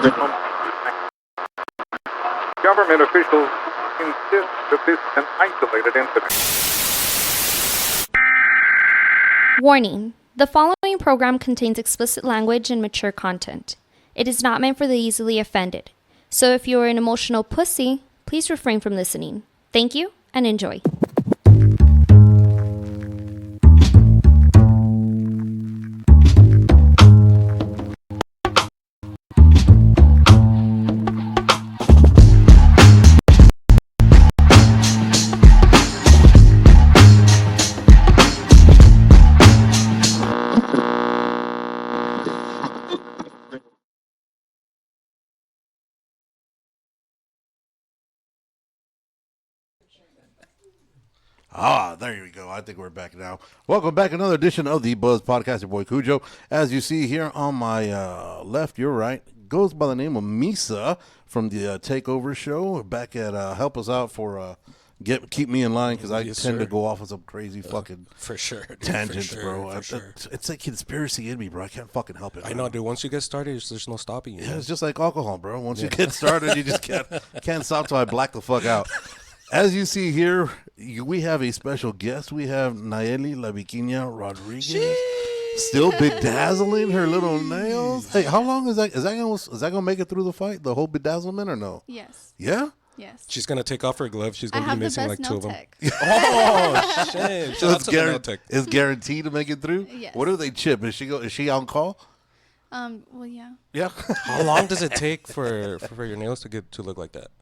Government officials insist that this is an isolated incident. Warning. The following program contains explicit language and mature content. It is not meant for the easily offended. So if you are an emotional pussy, please refrain from listening. Thank you and enjoy. There you go. I think we're back now. Welcome back. Another edition of the Buzz Podcast. Your boy Cujo. As you see here on my left, your right, goes by the name of Misa from the Takeover Show. Back at help us out for keep me in line because I tend to go off on some crazy fucking for sure tangents, for sure, bro. For sure. It's like conspiracy in me, bro. I can't fucking help it. I know, dude. Once you get started, there's no stopping you. Yeah, it's just like alcohol, bro. Once you get started, you just can't stop till I black the fuck out. As you see here, we have a special guest. We have Nayeli La Bikina Rodriguez, still bedazzling her little nails. Hey, how long is that? Is that gonna make it through the fight? The whole bedazzlement or no? Yes. Yeah. Yes. She's gonna take off her gloves. She's gonna be missing like two of them. Oh shit! So it's guaranteed to make it through. Yes. What do they chip? Is she on call? Well, yeah. Yeah. How long does it take for your nails to look like that?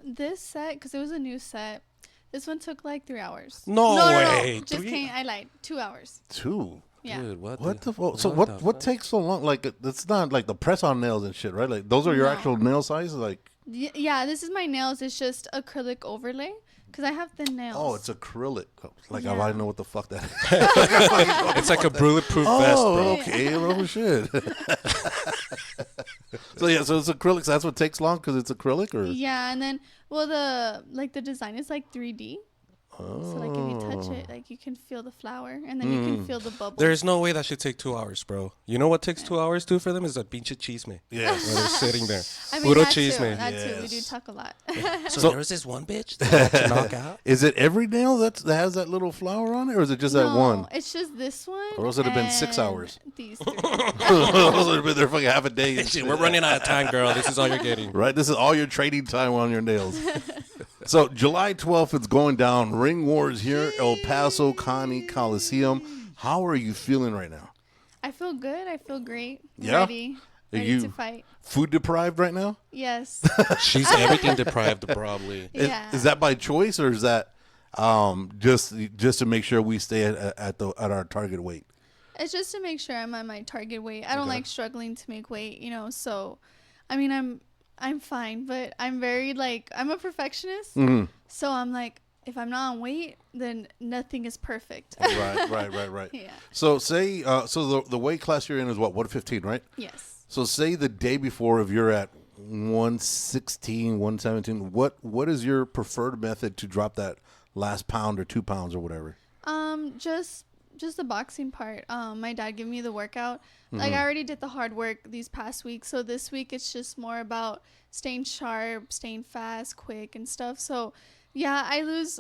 This set, because it was a new set, this one took like 3 hours. No way. No. Just kidding. I lied. 2 hours. 2. Yeah. Dude, What the fuck? So what takes so long? Like it's not like the press on nails and shit, right? Like those are your actual nail sizes, like. Yeah, this is my nails. It's just acrylic overlay because I have thin nails. Oh, it's acrylic. Like Yeah. I know what the fuck that is. It's like a bulletproof vest, bro. Oh, okay. Oh shit. So it's acrylic. So that's what takes long because it's acrylic, or Yeah, and then the design is like 3D. So like if you touch it, like you can feel the flower, and then you can feel the bubbles. There's no way that should take 2 hours, bro. You know what takes 2 hours too for them is that pinche chisme. yes. Where they're sitting there. I mean, Puro that too. chisme. That too. We do Yes. talk a lot. So there was this one bitch that I had to knock out. Is it every nail that has that little flower on it, or is it just that one? It's just this one. Or else it'd have been 6 and hours. These three. Those would have been there fucking half a day. and Shit, shit. we're running out of time, girl. This is all you're getting. Right, this is all your trading time on your nails. So July 12th, it's going down. Ring Wars here, El Paso County Coliseum. How are you feeling right now? I feel good. I feel great. Yeah? Ready you to fight. Food deprived right now? Yes. She's everything deprived, probably. Yeah. Is that by choice, or is that just to make sure we stay at our target weight? It's just to make sure I'm at my target weight. I don't like struggling to make weight, So, I mean, I'm fine, but I'm very I'm a perfectionist. Mm-hmm. So I'm like, if I'm not on weight, then nothing is perfect. Right. Yeah. So say, the weight class you're in is what, 115, right? Yes. So say the day before, if you're at 116, 117, what is your preferred method to drop that last pound or 2 pounds or whatever? Just the boxing part. My dad gave me the workout. Like I already did the hard work these past weeks, so this week it's just more about staying sharp, staying fast, quick, and stuff. So, yeah, I lose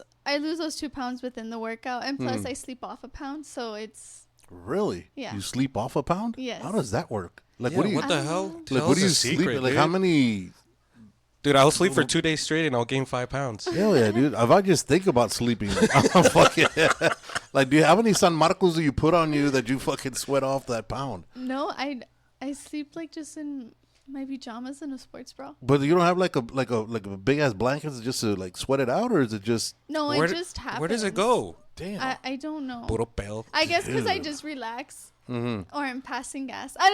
those 2 pounds within the workout, and plus I sleep off a pound, so it's Really? Yeah. You sleep off a pound? Yes. How does that work? Like, Yeah, what do you? what the hell? Like, Tell what us do you the sleep? secret, Like, dude. how many? Dude, I'll sleep for 2 days straight and I'll gain 5 pounds. Hell yeah, dude! If I just think about sleeping, I'm fucking. Like, do you have any San Marcos that you put on you that you fucking sweat off that pound? no. I sleep just in my pajamas and a sports bra. But you don't have like a big ass blanket just to sweat it out, or is it just? No, Where, it just happens. where does it go? Damn. I don't know. Puro pel. I guess because I Dude. just relax. Mm-hmm. Or I'm passing gas. I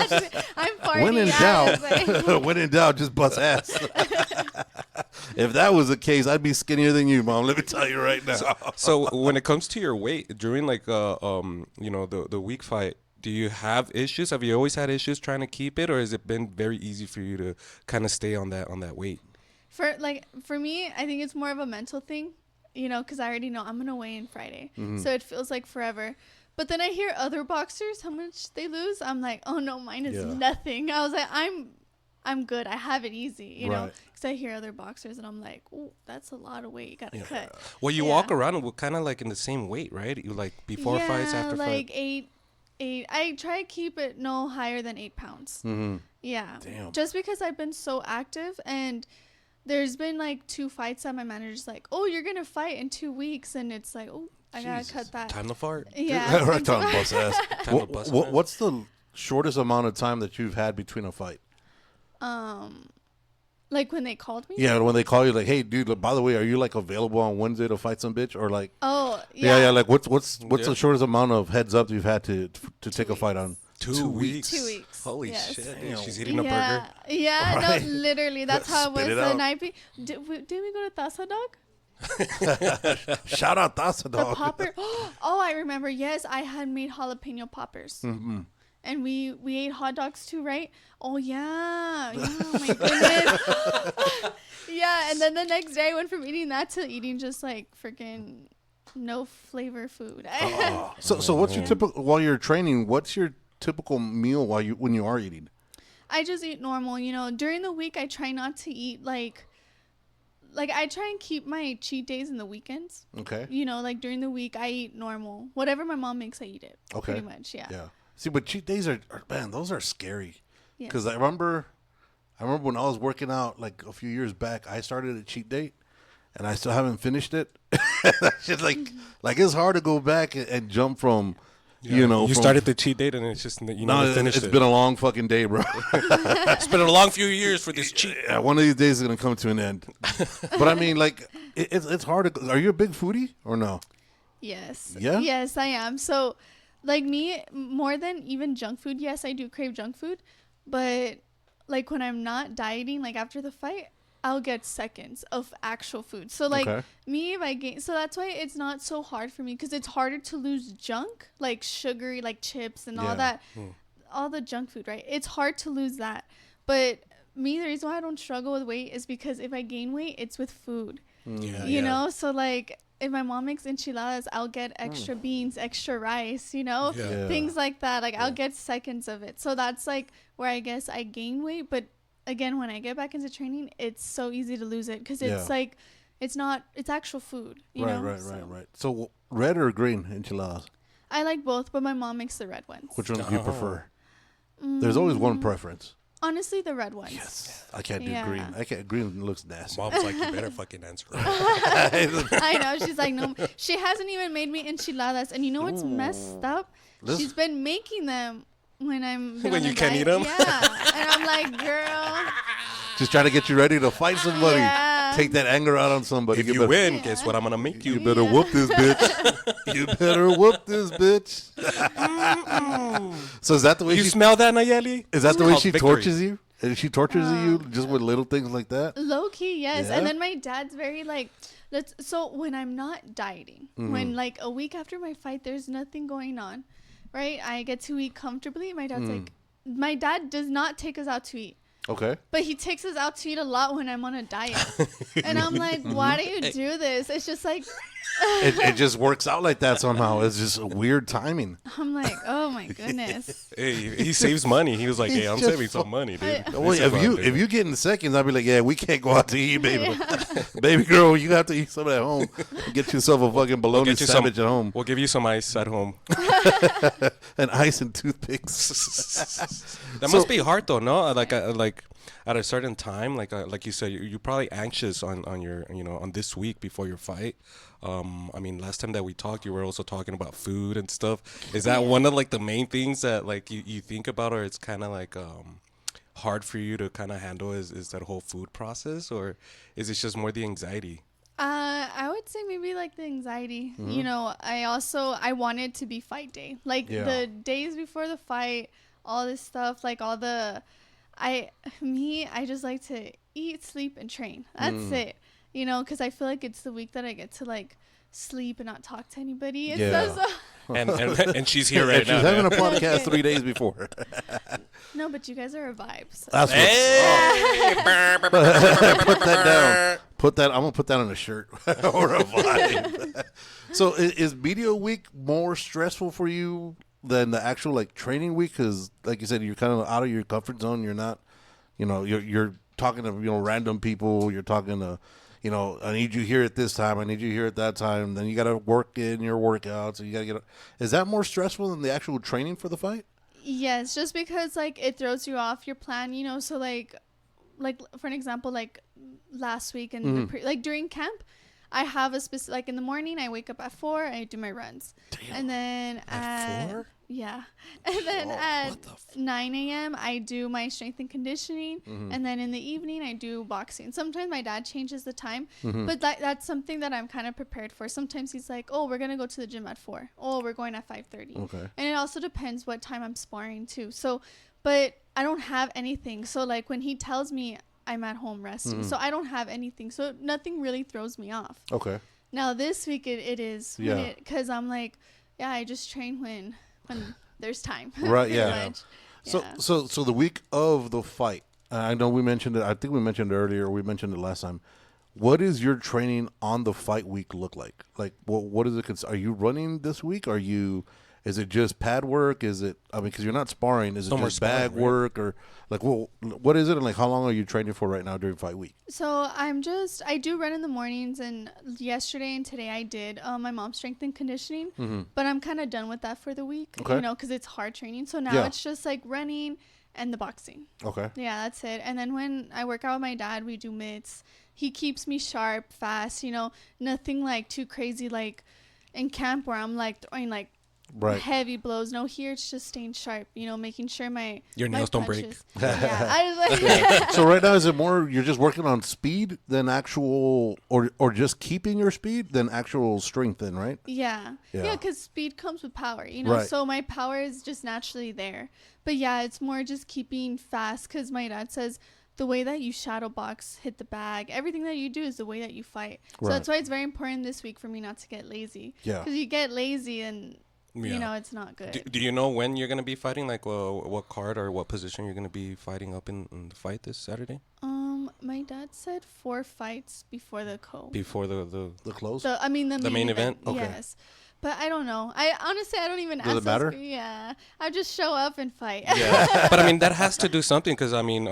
just I'm farting. When in doubt, when in doubt, just bust ass. If that was the case, I'd be skinnier than you, Mom. Let me tell you right now. So when it comes to your weight during the week fight, do you have issues? Have you always had issues trying to keep it, or has it been very easy for you to kind of stay on that weight? For me, I think it's more of a mental thing, because I already know I'm gonna weigh in Friday, so it feels like forever. But then I hear other boxers how much they lose. I'm like, oh no, mine is nothing. I was like, I'm good. I have it easy, you know, because I hear other boxers and I'm like, oh, that's a lot of weight. You gotta cut. Well, you walk around with kind of like in the same weight, right? You like before fights, after like fights. eight. I try to keep it no higher than 8 pounds. Mm-hmm. Yeah. Damn. Just because I've been so active, and there's been like 2 fights that my manager's like, oh, you're gonna fight in 2 weeks, and it's like, oh, I gotta cut that. Time to fart. Yeah. Right, time to bust ass. Time to bust ass. What's the shortest amount of time that you've had between a fight? Like when they called me. Yeah, when they call you, like, hey, dude, by the way, are you like available on Wednesday to fight some bitch, or like? Oh yeah. Yeah. Like, what's the shortest amount of heads up you've had to take a fight on? 2 weeks. 2 weeks. Holy Yes. shit, dude. She's eating a burger. Yeah, Right. no, literally. That's how it was Spit it the out. night. Did we go to Taza Dog? Shout out Taza The Dog. popper. Oh, I remember. Yes, I had made jalapeno poppers. Mm-hmm. And we ate hot dogs too, right? Oh, yeah. Yeah, oh my goodness. Yeah, and then the next day I went from eating that to eating just like freaking no flavor food. So what's your typical, while you're training, what's your typical meal when you are eating? I just eat normal, you know. During the week, I try not to eat like I try and keep my cheat days in the weekends. Okay. You know, like during the week, I eat normal. Whatever my mom makes, I eat it. Okay. Pretty much, yeah. Yeah. See, but cheat days are man, those are scary. Yeah. Because I remember when I was working out like a few years back, I started a cheat date, and I still haven't finished it. That's just like it's hard to go back and jump from. You know, you started the cheat date and it's just you never finished it. It's been a long fucking day, bro. It's been a long few years for this cheat. Yeah, one of these days is gonna come to an end. But I mean, like, it's hard to. Are you a big foodie or no? Yes. Yeah? Yes, I am. So, like me, more than even junk food, yes, I do crave junk food. But, like, when I'm not dieting, like, after the fight, I'll get seconds of actual food. So, like, me, if I gain... So, that's why it's not so hard for me. Because it's harder to lose junk, like sugary, like chips and all that. All the junk food, right? It's hard to lose that. But me, the reason why I don't struggle with weight is because if I gain weight, it's with food. You know? So, like... If my mom makes enchiladas, I'll get extra beans, extra rice, you know, things like that. Like I'll get seconds of it. So that's like where I guess I gain weight. But again, when I get back into training, it's so easy to lose it because it's like, it's actual food. You know? Right. So red or green enchiladas? I like both, but my mom makes the red ones. Which ones do you prefer? There's always one preference. Honestly, the red ones. Yes. I can't do green. Green looks nasty. Mom's like, you better fucking answer. I know. She's like, no. She hasn't even made me enchiladas. And you know what's messed up? She's been making them when I'm when you can't eat them? Yeah. And I'm like, girl. Just trying to get you ready to fight somebody. Yeah. Take that anger out on somebody. If you win, guess what I'm going to make you? You better whoop this bitch. You better whoop this bitch. So is that the way you smell that, Nayeli? Is that the way she victory. tortures you? And she tortures you just with little things like that? Low key, yes. Yeah? And then my dad's very like, so when I'm not dieting, when like a week after my fight, there's nothing going on, right? I get to eat comfortably. My dad's like, my dad does not take us out to eat. Okay. But he takes us out to eat a lot when I'm on a diet. And I'm like, why do you do this? It's just like... it just works out like that somehow. It's just weird timing. I'm like, oh my goodness. Hey, he saves money. He was like, hey, I'm saving some money, dude. Well, if you get in seconds, I'd be like, yeah, we can't go out to eat, baby. Yeah. Baby girl, you have to eat some at home. Get yourself a fucking bologna sandwich at home. We'll give you some ice at home. And ice and toothpicks. That must be hard though, no? Like at a certain time, like you said, you're probably anxious on your, on this week before your fight. I mean, last time that we talked, you were also talking about food and stuff. Is that one of like the main things that like you think about, or it's kind of like hard for you to kind of handle is that whole food process, or is it just more the anxiety? I would say maybe like the anxiety. You know, I wanted to be fight day. Like the days before the fight, all this stuff, like all the, I just like to eat, sleep, and train. That's it. You know, because I feel like it's the week that I get to like sleep and not talk to anybody. And stuff, so and she's here right She's now. having a man. podcast 3 days before. No, but you guys are a vibe. So. That's what. Hey! Put that down. Put that. I'm gonna put that on a shirt or a vibe. So is media week more stressful for you than the actual like training week? Because like you said, you're kind of out of your comfort zone. You're not, you're talking to random people. You're talking to, I need you here at this time. I need you here at that time. Then you got to work in your workouts. And you got to get. Is that more stressful than the actual training for the fight? Yes, just because like it throws you off your plan, so like for an example, like last week and like during camp, I have a specific, like in the morning I wake up at 4, I do my runs. Damn. And then At 4? Yeah. And then at 9 a.m. I do my strength and conditioning. And then in the evening I do boxing. Sometimes my dad changes the time, but that's something that I'm kind of prepared for. Sometimes he's like, oh, we're going to go to the gym at 4. Oh, we're going at 5:30. Okay. And it also depends what time I'm sparring too. So, but I don't have anything. So like when he tells me I'm at home resting, so I don't have anything. So nothing really throws me off. Okay. Now this week it is, Yeah. because I'm like, yeah, I just train when there's time. Right. pretty Yeah. much. So Yeah. so the week of the fight, I know we mentioned it. I think we mentioned it earlier. We mentioned it last time. What is your training on the fight week look like? Like, what is it? Are you running this week? Is it just pad work? Is it? I mean, because you're not sparring. Is it No more just bag sparring, right? work or like what is it? And like, how long are you training for right now during fight week? So I do run in the mornings, and yesterday and today I did my mom's strength and conditioning, but I'm kind of done with that for the week, Okay. because it's hard training. So now Yeah. it's just like running and the boxing. Okay. Yeah, that's it. And then when I work out with my dad, we do mitts. He keeps me sharp, fast, nothing like too crazy like in camp where I'm like throwing like Right. heavy blows. No, here it's just staying sharp, making sure Your my nails don't break. punches- Yeah, I was like, So right now, is it more you're just working on speed than actual, or just keeping your speed than actual strength? Then right? yeah, Yeah. because speed comes with power, Right. So my power is just naturally there. But yeah, it's more just keeping fast, because my dad says the way that you shadow box, hit the bag, everything that you do is the way that you fight. So Right. that's why it's very important this week for me not to get lazy. Yeah. Because you get lazy and Yeah. it's not good. Do you know when you're gonna be fighting? Like, what card or what position you're gonna be fighting up in the fight this Saturday? My dad said 4 fights before the Before the The close. the main event? Okay. Yes. But I don't know. I honestly don't even Does ask it matter? Yeah. I just show up and fight. But I mean, that has to do something, because I mean,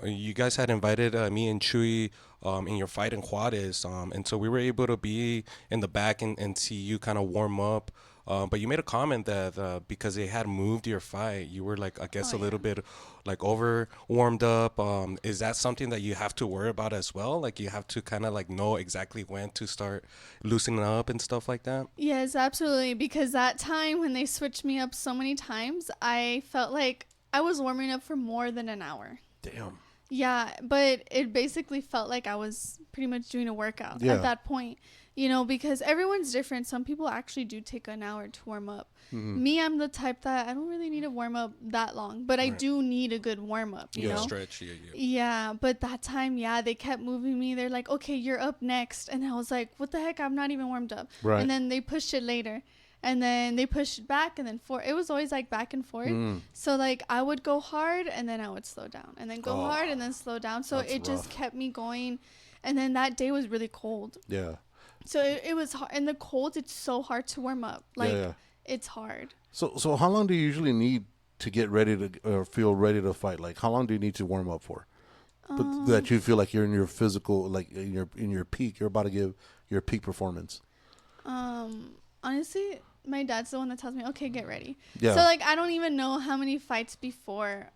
you guys had invited me and Chewy in your fight in Juarez, and so we were able to be in the back and see you kind of warm up. But you made a comment that because they had moved your fight, you were like, I guess, a little bit like over warmed up. Is that something that you have to worry about as well? Like you have to kind of like know exactly when to start loosening up and stuff like that? Yes, absolutely. Because that time when they switched me up so many times, I felt like I was warming up for more than an hour. Damn. Yeah, but it basically felt like I was pretty much doing a workout Yeah. at that point, because everyone's different. Some people actually do take an hour to warm up. Me, I'm the type that I don't really need to warm up that long, but I do need a good warm up, you know? Stretch, yeah. Yeah, but that time, they kept moving me. They're like, okay, you're up next. And I was like, what the heck? I'm not even warmed up. Right. And then they pushed it later. And then they pushed it back and then forth. It was always like back and forth. So like I would go hard and then I would slow down and then go hard and then slow down. So That's it just rough. kept me going. And then that day was really cold. Yeah. So it was hard. In the cold, it's so hard to warm up. Like yeah. it's hard. So how long do you usually need to get ready to or feel ready to fight? Like how long do you need to warm up for? But that you feel like you're in your physical, like in your peak, you're about to give your peak performance. Honestly, my dad's the one that tells me, okay, get ready. Yeah. So like I don't even know how many fights before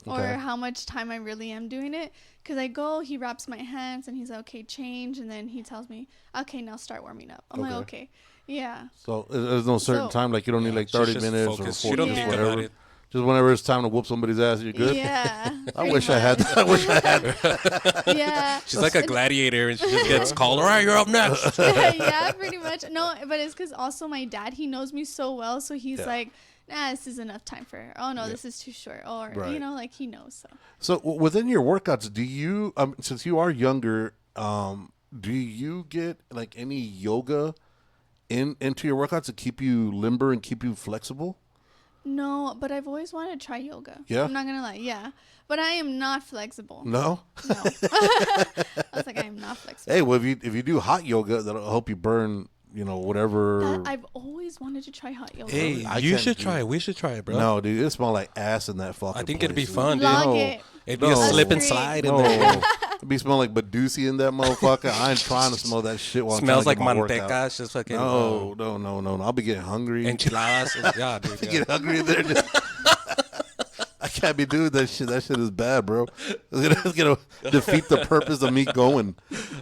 or Okay. how much time I really am doing it, because I go, he wraps my hands and he's like, okay, change, and then he tells me, okay, now start warming up. I'm like, okay, yeah. So there's no certain So- time, like you don't need like She's 30 just minutes focused. or She 40 don't think whatever. about it. Just whenever it's time to whoop somebody's ass, you're good. Yeah. I wish I had. I wish I had. Yeah. She's like a gladiator, and she just gets called. All right, you're up next. Yeah, pretty much. No, but it's because also my dad, he knows me so well, so he's Yeah. like, nah, this is enough time for her. Oh no, this is too short. Or Right. like he knows. So So within your workouts, do you, since you are younger, do you get like any yoga into your workouts to keep you limber and keep you flexible? No, but I've always wanted to try yoga. Yeah? I'm not gonna lie. Yeah, but I am not flexible. No. No. I was like, I am not flexible. Hey, well, if you do hot yoga, that'll help you burn, whatever. I've always wanted to try hot yoga. Hey, I you can't should do try it. it. We should try it, bro. No, dude, it smells like ass in that fucking I think place, it'd be dude. fun, dude. Vlog No. it. It'd be a No. slip and That's slide No, in there. it be smelling like Badusi in that motherfucker. I ain't trying to smell that shit while Smells I'm like trying to get my manteca. workout. It's just fucking No. I'll be getting hungry. enchiladas. Yeah, dude. Yeah. Get hungry in there. I can't be doing that shit. That shit is bad, bro. It's gonna defeat the purpose of me going.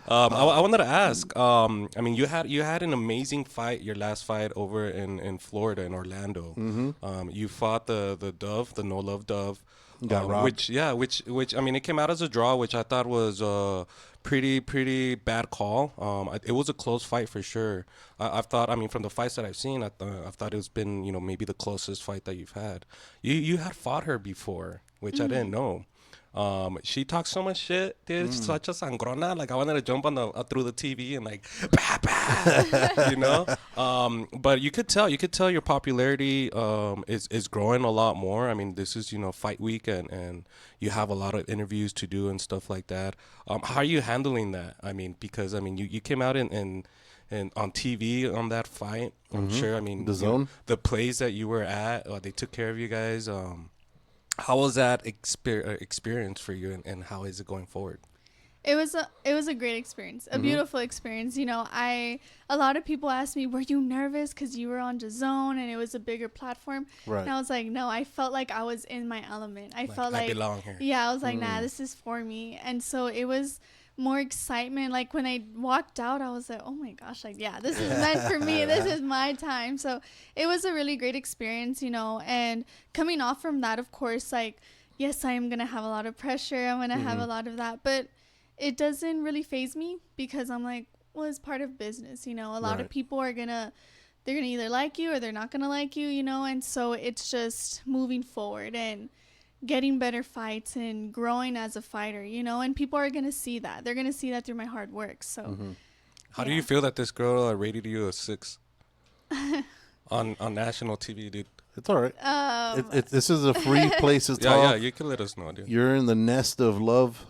I wanted to ask. I mean, you had an amazing fight. Your last fight over in Florida, in Orlando. Mm-hmm. You fought the Dove, the No Love Dove. Got robbed. Which I mean, it came out as a draw, which I thought was a pretty bad call. It was a close fight for sure. I've thought, I mean, from the fights that I've seen, I've thought it's been, maybe the closest fight that you've had. You had fought her before, which I didn't know. She talks so much shit, dude. She's such a sangrona. Like, I wanted to jump on through the TV and like, bah, bah, but you could tell your popularity is growing a lot more. I mean, this is fight week, and you have a lot of interviews to do and stuff like that. How are you handling that? I mean, because you came out and on TV on that fight. I'm sure. I mean, The Zone? the place that you were at, they took care of you guys. How was that experience for you, and how is it going forward? It was a great experience, a beautiful experience. A lot of people asked me, were you nervous because you were on DAZN and it was a bigger platform? Right. And I was like, no, I felt like I was in my element. I felt like I belong here. Yeah, I was like, nah, this is for me. And so it was more excitement. Like when I walked out, I was like, oh my gosh, like, yeah, this is meant for me. This is my time. So it was a really great experience, and coming off from that, of course, like, yes, I am going to have a lot of pressure. I'm going to have a lot of that, but it doesn't really faze me because I'm like, well, it's part of business. A lot of people are they're going to either like you or they're not going to like you, and so it's just moving forward and getting better fights and growing as a fighter, and people are going to see that. They're going to see that through my hard work. So How do you feel that this girl rated you a 6 on national TV, dude? It's all right. This is a free place to talk. Yeah, you can let us know, dude. You're in the nest of love.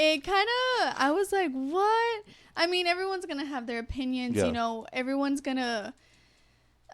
It kind of, I was like, what? I mean, everyone's going to have their opinions, Yeah. Everyone's going to,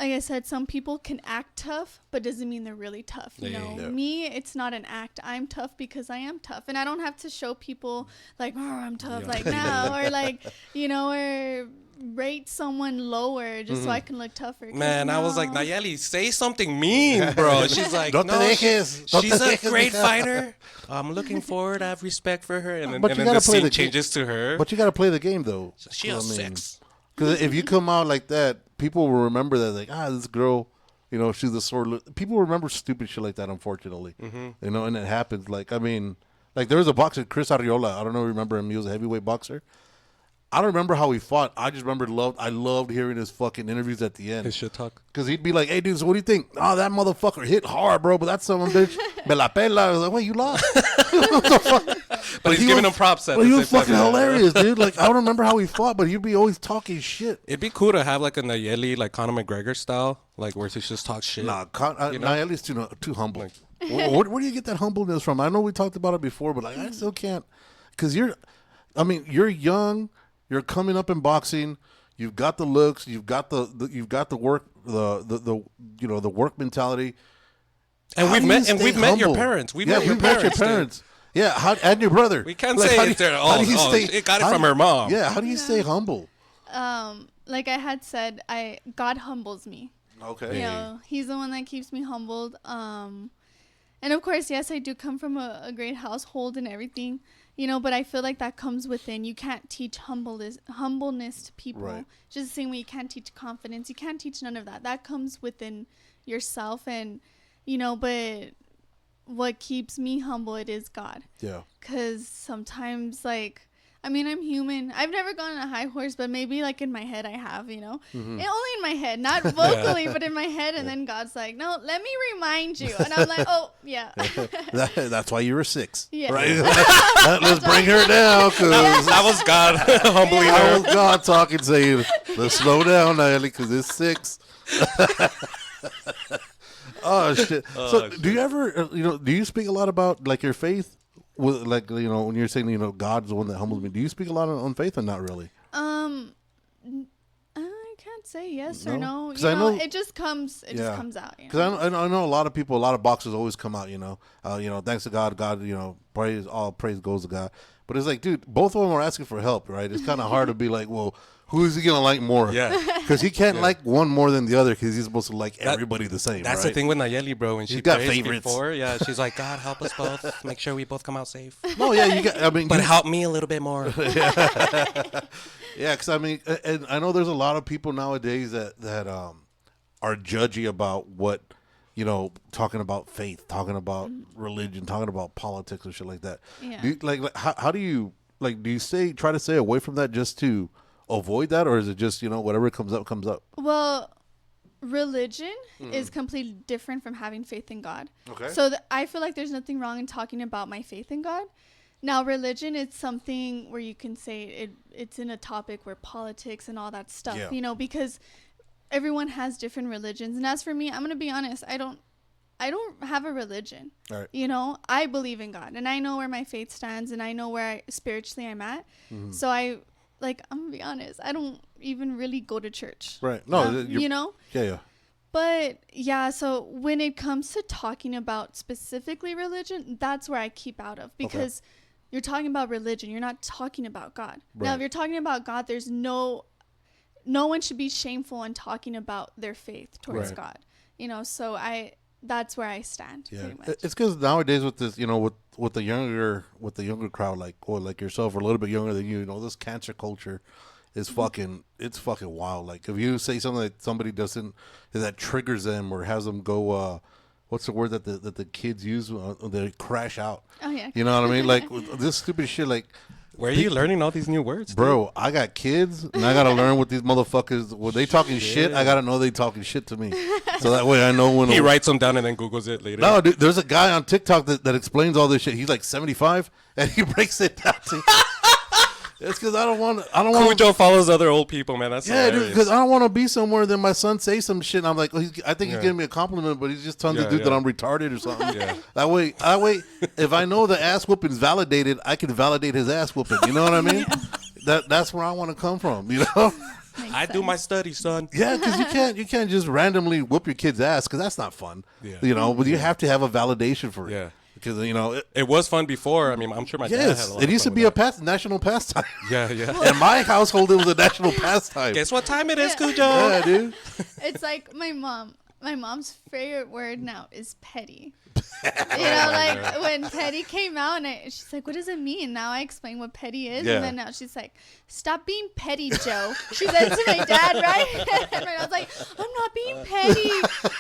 like I said, some people can act tough, but doesn't mean they're really tough. Yeah. Me, it's not an act. I'm tough because I am tough. And I don't have to show people like, oh, I'm tough, like now, or like, or rate someone lower just so I can look tougher. Man, I was like, Nayeli, say something mean, bro. She's like, Don't te no, dejes. Don't she's te a dejes, great mija." fighter. I'm looking forward. I have respect for her. And But then you the gotta play scene the game. changes to her. But you got to play the game, though. She a 6. Because if you come out like that, people will remember that, like, this girl, she's the sword. People remember stupid shit like that, unfortunately. And it happens. Like, I mean, like, there was a boxer, Chris Arriola. I don't know if you remember him. He was a heavyweight boxer. I don't remember how he fought. I just remember I loved hearing his fucking interviews at the end. His shit talk. Because he'd be like, hey, dude, so what do you think? Oh, that motherfucker hit hard, bro, but that's some bitch. Me la pela. I was like, wait, you lost? What the fuck? But he's giving him props at But the he was same fucking time. hilarious, dude. Like, I don't remember how he fought, but he'd be always talking shit. It'd be cool to have like a Nayeli, like Conor McGregor style, like where he just talks shit. Nah, Nayeli's too humble. Where do you get that humbleness from? I know we talked about it before, but like, I still can't. Because you're young. You're coming up in boxing. You've got the looks. You've got the work. The work mentality. And we've met your parents. We've met your parents. Dude. Yeah, and your brother. We can't say it there. It got it from her mom. Yeah, how do you stay humble? Like I had said, God humbles me. Okay. He's the one that keeps me humbled. And of course, yes, I do come from a great household and everything, but I feel like that comes within. You can't teach humbleness to people. Right. Just the same way you can't teach confidence. You can't teach none of that. That comes within yourself. And, but what keeps me humble, it is God. Yeah. Because sometimes, like, I mean, I'm human. I've never gone on a high horse, but maybe like in my head I have, you know? Mm-hmm. Only in my head, not vocally, but in my head. And then God's like, no, let me remind you. And I'm like, oh, yeah. That's why you were 6. Yeah. Right? Let's bring her down. That was God humbling That her. was God talking, saying, let's slow down, Nayeli, because it's 6. Oh, shit. So do you ever, do you speak a lot about, like, your faith? With, like, when you're saying, God's the one that humbles me, do you speak a lot on faith or not really? I can't say yes or no. 'Cause I know it just comes. It just comes out. You know? Because I know a lot of people, a lot of boxes always come out. Thanks to God, praise goes to God. But it's like, dude, both of them are asking for help, right? It's kind of hard to be like, well, who is he gonna like more? Yeah, because he can't like one more than the other because he's supposed to like everybody the same. That's right? the thing with Nayeli, bro. When she got prays favorites. before, yeah, she's like, God help us both, make sure we both come out safe. No, yeah, you got. I mean, But help me a little bit more. yeah, because I mean, and I know there's a lot of people nowadays that are judgy about what, talking about faith, talking about religion, talking about politics and shit like that. Yeah. Do you, how do you do you try to stay away from that just to avoid that, or is it just whatever comes up comes up? Well, religion is completely different from having faith in God. Okay. So I feel like there's nothing wrong in talking about my faith in God. Now, religion is something where you can say it's in a topic where politics and all that stuff, because everyone has different religions. And as for me, I'm going to be honest, I don't have a religion. All right. I believe in God and I know where my faith stands and I know where spiritually I'm at. So I'm going to be honest, I don't even really go to church. Right. No, Yeah. But yeah, so when it comes to talking about specifically religion, that's where I keep out of, because you're talking about religion, you're not talking about God. Right. Now, if you're talking about God, there's no one should be shameful in talking about their faith towards Right. God. So that's where I stand. Yeah, Pretty much. it's because nowadays with this, with the younger crowd, like yourself, or a little bit younger than you, this cancer culture is it's fucking wild. Like if you say something that somebody doesn't, that triggers them or has them go, what's the word that the kids use? They crash out. Oh yeah. You know what I mean? Like this stupid shit. Like, Where are you learning all these new words, bro, I got kids and I gotta learn what these motherfuckers, when they talking shit, I gotta know they talking shit to me, so that way I know when He writes them down and then Googles it later. No, dude, there's a guy on TikTok that explains all this shit. He's like 75 and he breaks it down to it's because I don't want Cujo follows other old people, man. That's yeah, dude, hilarious. because I don't want to be somewhere that my son say some shit and I'm like, I think he's giving me a compliment, but he's just telling the dude that I'm retarded or something. Yeah. That way, if I know the ass whooping's validated, I can validate his ass whooping. You know what I mean? That's where I want to come from. I do my studies, son. Yeah, because you can't just randomly whoop your kid's ass, because that's not fun. Yeah. But you have to have a validation for it. Yeah. Because It was fun before. I mean, I'm sure my dad had a yes, lot it of used to fun be with a national pastime. that. Yeah. In my household, it was a national pastime. Guess what time it is, Yeah. Cujo? Yeah, dude. It's like my mom's favorite word now is petty. Like when petty came out and she's like, what does it mean? Now I explain what petty is. Yeah. And then now she's like, stop being petty, Joe. She said to my dad, right? And I was like, I'm not being petty.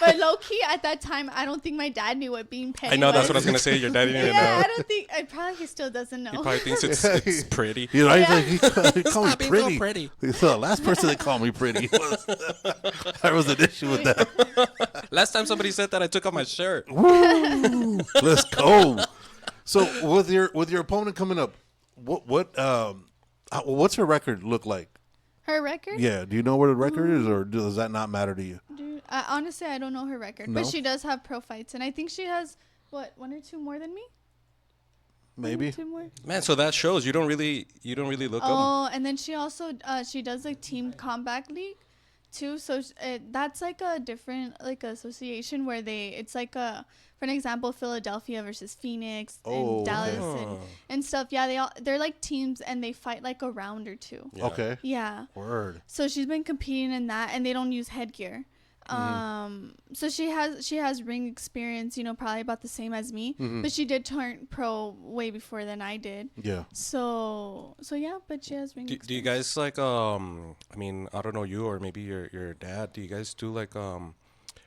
But low key at that time, I don't think my dad knew what being petty I know, that's was. what I was going to say. Your daddy didn't Yeah, know. I don't think, he still doesn't know. He probably thinks it's pretty. He's like, Yeah. he called me Stop being so pretty. pretty. The last person that called me pretty was there was an issue with that. Last time somebody said that, I took off my shirt. Woo! Let's go. So with your opponent coming up, what's her record look like? Her record? Yeah, do you know what the record is, or does that not matter to you? Dude, honestly, I don't know her record. No? But she does have pro fights. And I think she has, one or two more than me? Maybe. 2 more? Man, so that shows you don't really look up. Oh, and then she also she does like Team Combat League too. So that's like a different association where it's like for an example, Philadelphia versus Phoenix and Dallas and stuff. Yeah, they're like teams and they fight like a round or two. Yeah. Okay. Yeah. Word. So she's been competing in that, and they don't use headgear. So she has ring experience, probably about the same as me, but she did turn pro way before than I did. Yeah. So yeah, but she has ring experience. Do you guys like I mean, I don't know, you or maybe your dad, do you guys do like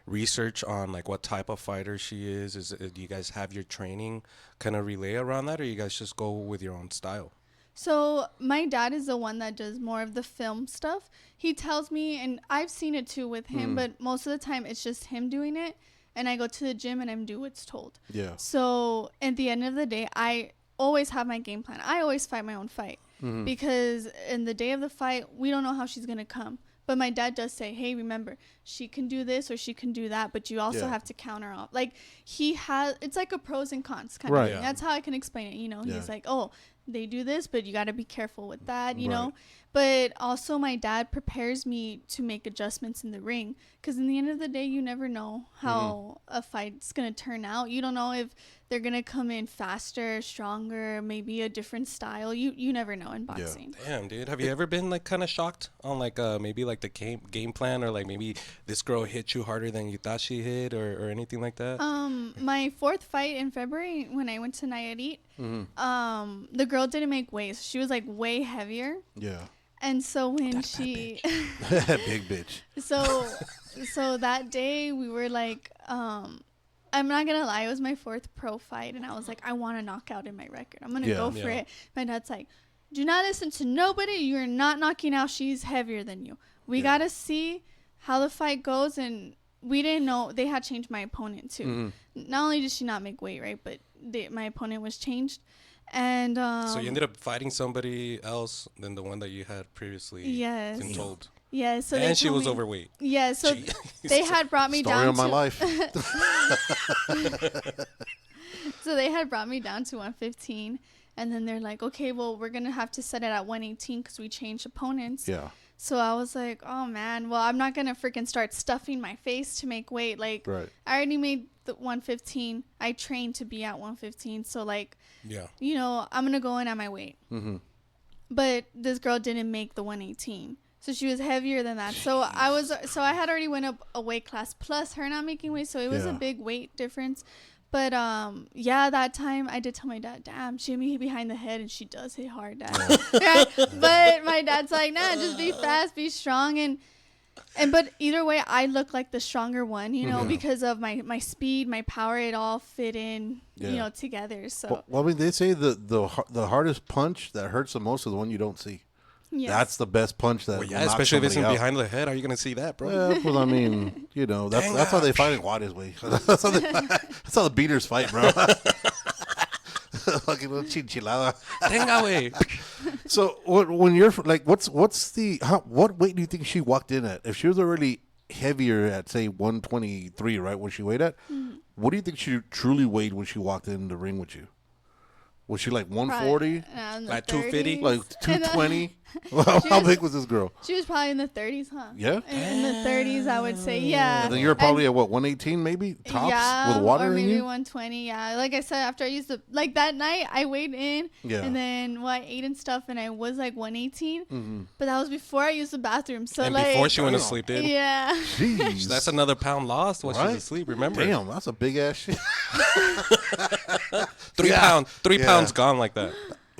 research on like what type of fighter she is? Do you guys have your training kind of relay around that, or you guys just go with your own style? So my dad is the one that does more of the film stuff. He tells me, and I've seen it too with him, but most of the time it's just him doing it. And I go to the gym and I'm do what's told. Yeah. So at the end of the day, I always have my game plan. I always fight my own fight because in the day of the fight, we don't know how she's going to come. But my dad does say, hey, remember, she can do this or she can do that, but you also have to counter off. Like, it's like a pros and cons kind of thing. Yeah. That's how I can explain it. You know, Yeah. he's like, oh, they do this, but you got to be careful with that, you know. But also my dad prepares me to make adjustments in the ring because in the end of the day, you never know how a fight's going to turn out. You don't know if they're going to come in faster, stronger, maybe a different style. You never know in boxing. Damn, dude. Have you ever been like kind of shocked on like maybe like the game plan or like maybe this girl hit you harder than you thought she hit or anything like that? My fourth fight in February when I went to Nayeli, the girl didn't make weight. So she was like way heavier. Yeah. And so when she Big bitch. so that day we were like I'm not gonna lie, it was my fourth pro fight and I was like, I want a knockout in my record. I'm gonna go for it. My dad's like, do not listen to nobody. You're not knocking out. She's heavier than you. We gotta see how the fight goes. And we didn't know they had changed my opponent too. Not only did she not make weight, right, but my opponent was changed. And so you ended up fighting somebody else than the one that you had previously been told. Yeah, so and she was overweight. Yeah, so they had brought me Story down of my to life. So they had brought me down to 115, and then they're like, okay, well, we're gonna have to set it at 118 because we changed opponents. Yeah. So I was like, oh man, well, I'm not gonna freaking start stuffing my face to make weight. Like, I already made the 115. I trained to be at 115, so like, you know, I'm gonna go in at my weight. But this girl didn't make the 118. So she was heavier than that. So I had already went up a weight class plus her not making weight. So it was a big weight difference. But that time I did tell my dad, damn, she hit me behind the head and she does hit hard, Dad. But my dad's like, nah, just be fast, be strong. And but either way, I look like the stronger one, you know, because of my speed, my power, it all fit in, you know, together. So well, I mean, they say the hardest punch that hurts the most is the one you don't see. Yes. That's the best punch that. Well, especially if it's behind the head. How are you gonna see that, bro? Yeah, well, I mean, you know, that's how they fight in Juarez way. That's how the beaters fight, bro. Fucking little chinchilada. Venga, way. So when you're like, what weight do you think she walked in at? If she was already heavier at say 123, right, when she weighed at, what do you think she truly weighed when she walked in the ring with you? Was she like 140? Like 250? Like 220? How big was this girl? She was probably in the 30s, huh? Yeah? In the 30s, I would say, yeah. And then you're probably at what, 118 maybe? Tops? With water or maybe in you? 120, yeah. Like I said, after I used to, like that night, I weighed in. Yeah. And then, I ate and stuff, and I was like 118. But that was before I used the bathroom. So, and like. before she went to sleep, dude. Yeah. Jeez. That's another pound lost while she's asleep, remember? Damn, that's a big ass shit. 3 pounds. 3 pounds gone like that.